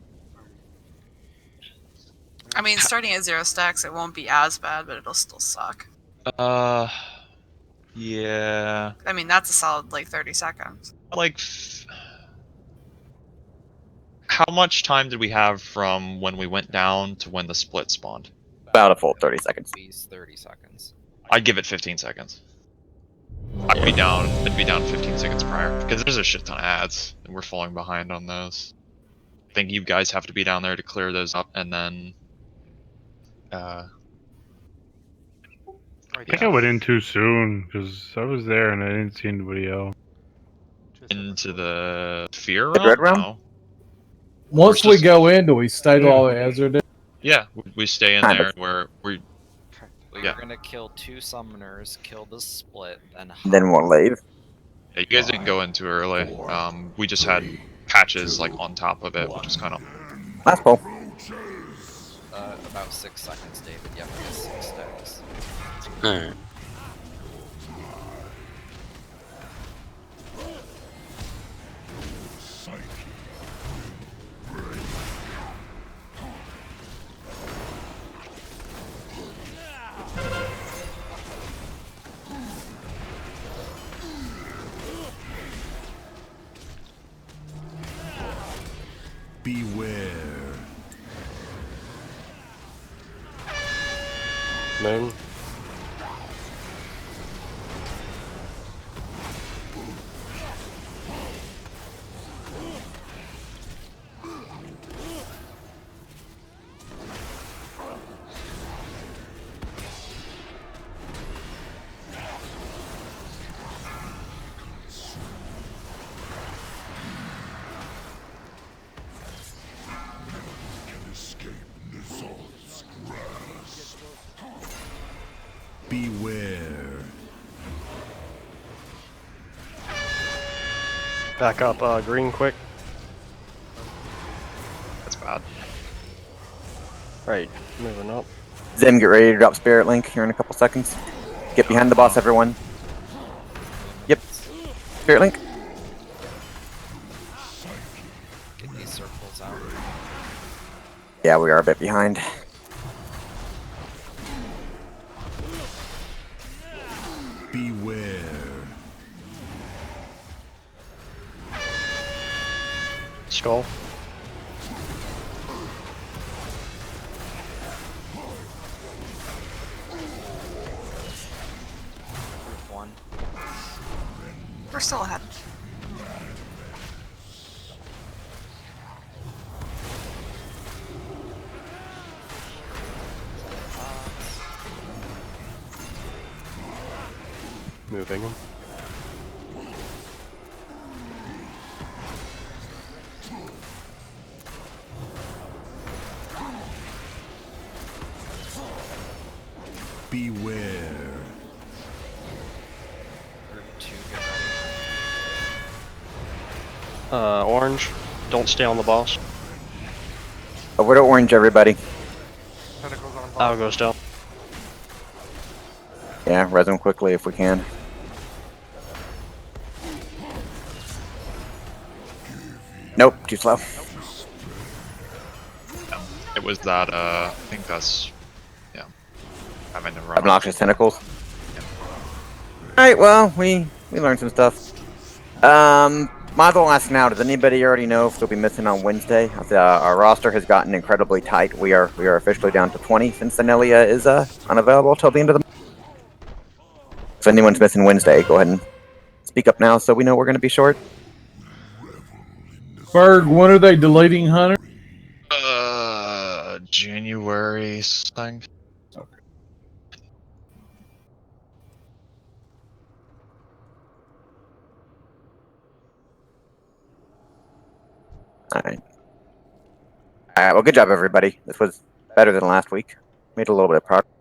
I mean, starting at 0 stacks, it won't be as bad, but it'll still suck. Yeah. I mean, that's a solid, like, 30 seconds. Like, how much time did we have from when we went down to when the split spawned? About a full 30 seconds. 30 seconds. I'd give it 15 seconds. I'd be down 15 seconds prior, because there's a shit ton of ads, and we're falling behind on those. I think you guys have to be down there to clear those up, and then... I think I went in too soon, because I was there and I didn't see anybody else. Into the fear The dread realm? realm? No. Once we go in, do we stay till Hazard? Yeah, we stay in Kind there of. where we... We're gonna kill 2 summoners, kill the split, then Then we'll leave. Yeah, you guys didn't go in too early. We just had patches like on top of it, which is kind of... Last pull. About 6 seconds, David. Yep, I guess 6 stacks. Alright. Beware. Moon. Beware. Back up, green quick. That's bad. Right, moving up. Zim, get ready to drop Spirit Link here in a couple seconds. Get behind the boss, everyone. Yep. Spirit Link. Get these circles out. Yeah, we are a bit behind. Beware. Skull. One. We're still ahead. Moving him. Beware. Group 2, get ready. Orange. Don't stay on the boss. Over to orange, everybody. I'll goes down. Yeah, res them quickly if we can. Nope, too slow. It was that, I think that's... Yeah. Having to run. Obnoxious tentacles. Alright, well, we learned some stuff. Might as well ask now, does anybody already know if they'll be missing on Wednesday? Our roster has gotten incredibly tight. We are officially down to 20 since Anelia is unavailable till the end of the month. If anyone's missing Wednesday, go ahead and speak up now so we know we're going to be short. Berg, when are they deleting Hunter? January thing. Okay. Alright. Alright, well, good job, everybody. This was better than last week. Made a little bit of progress.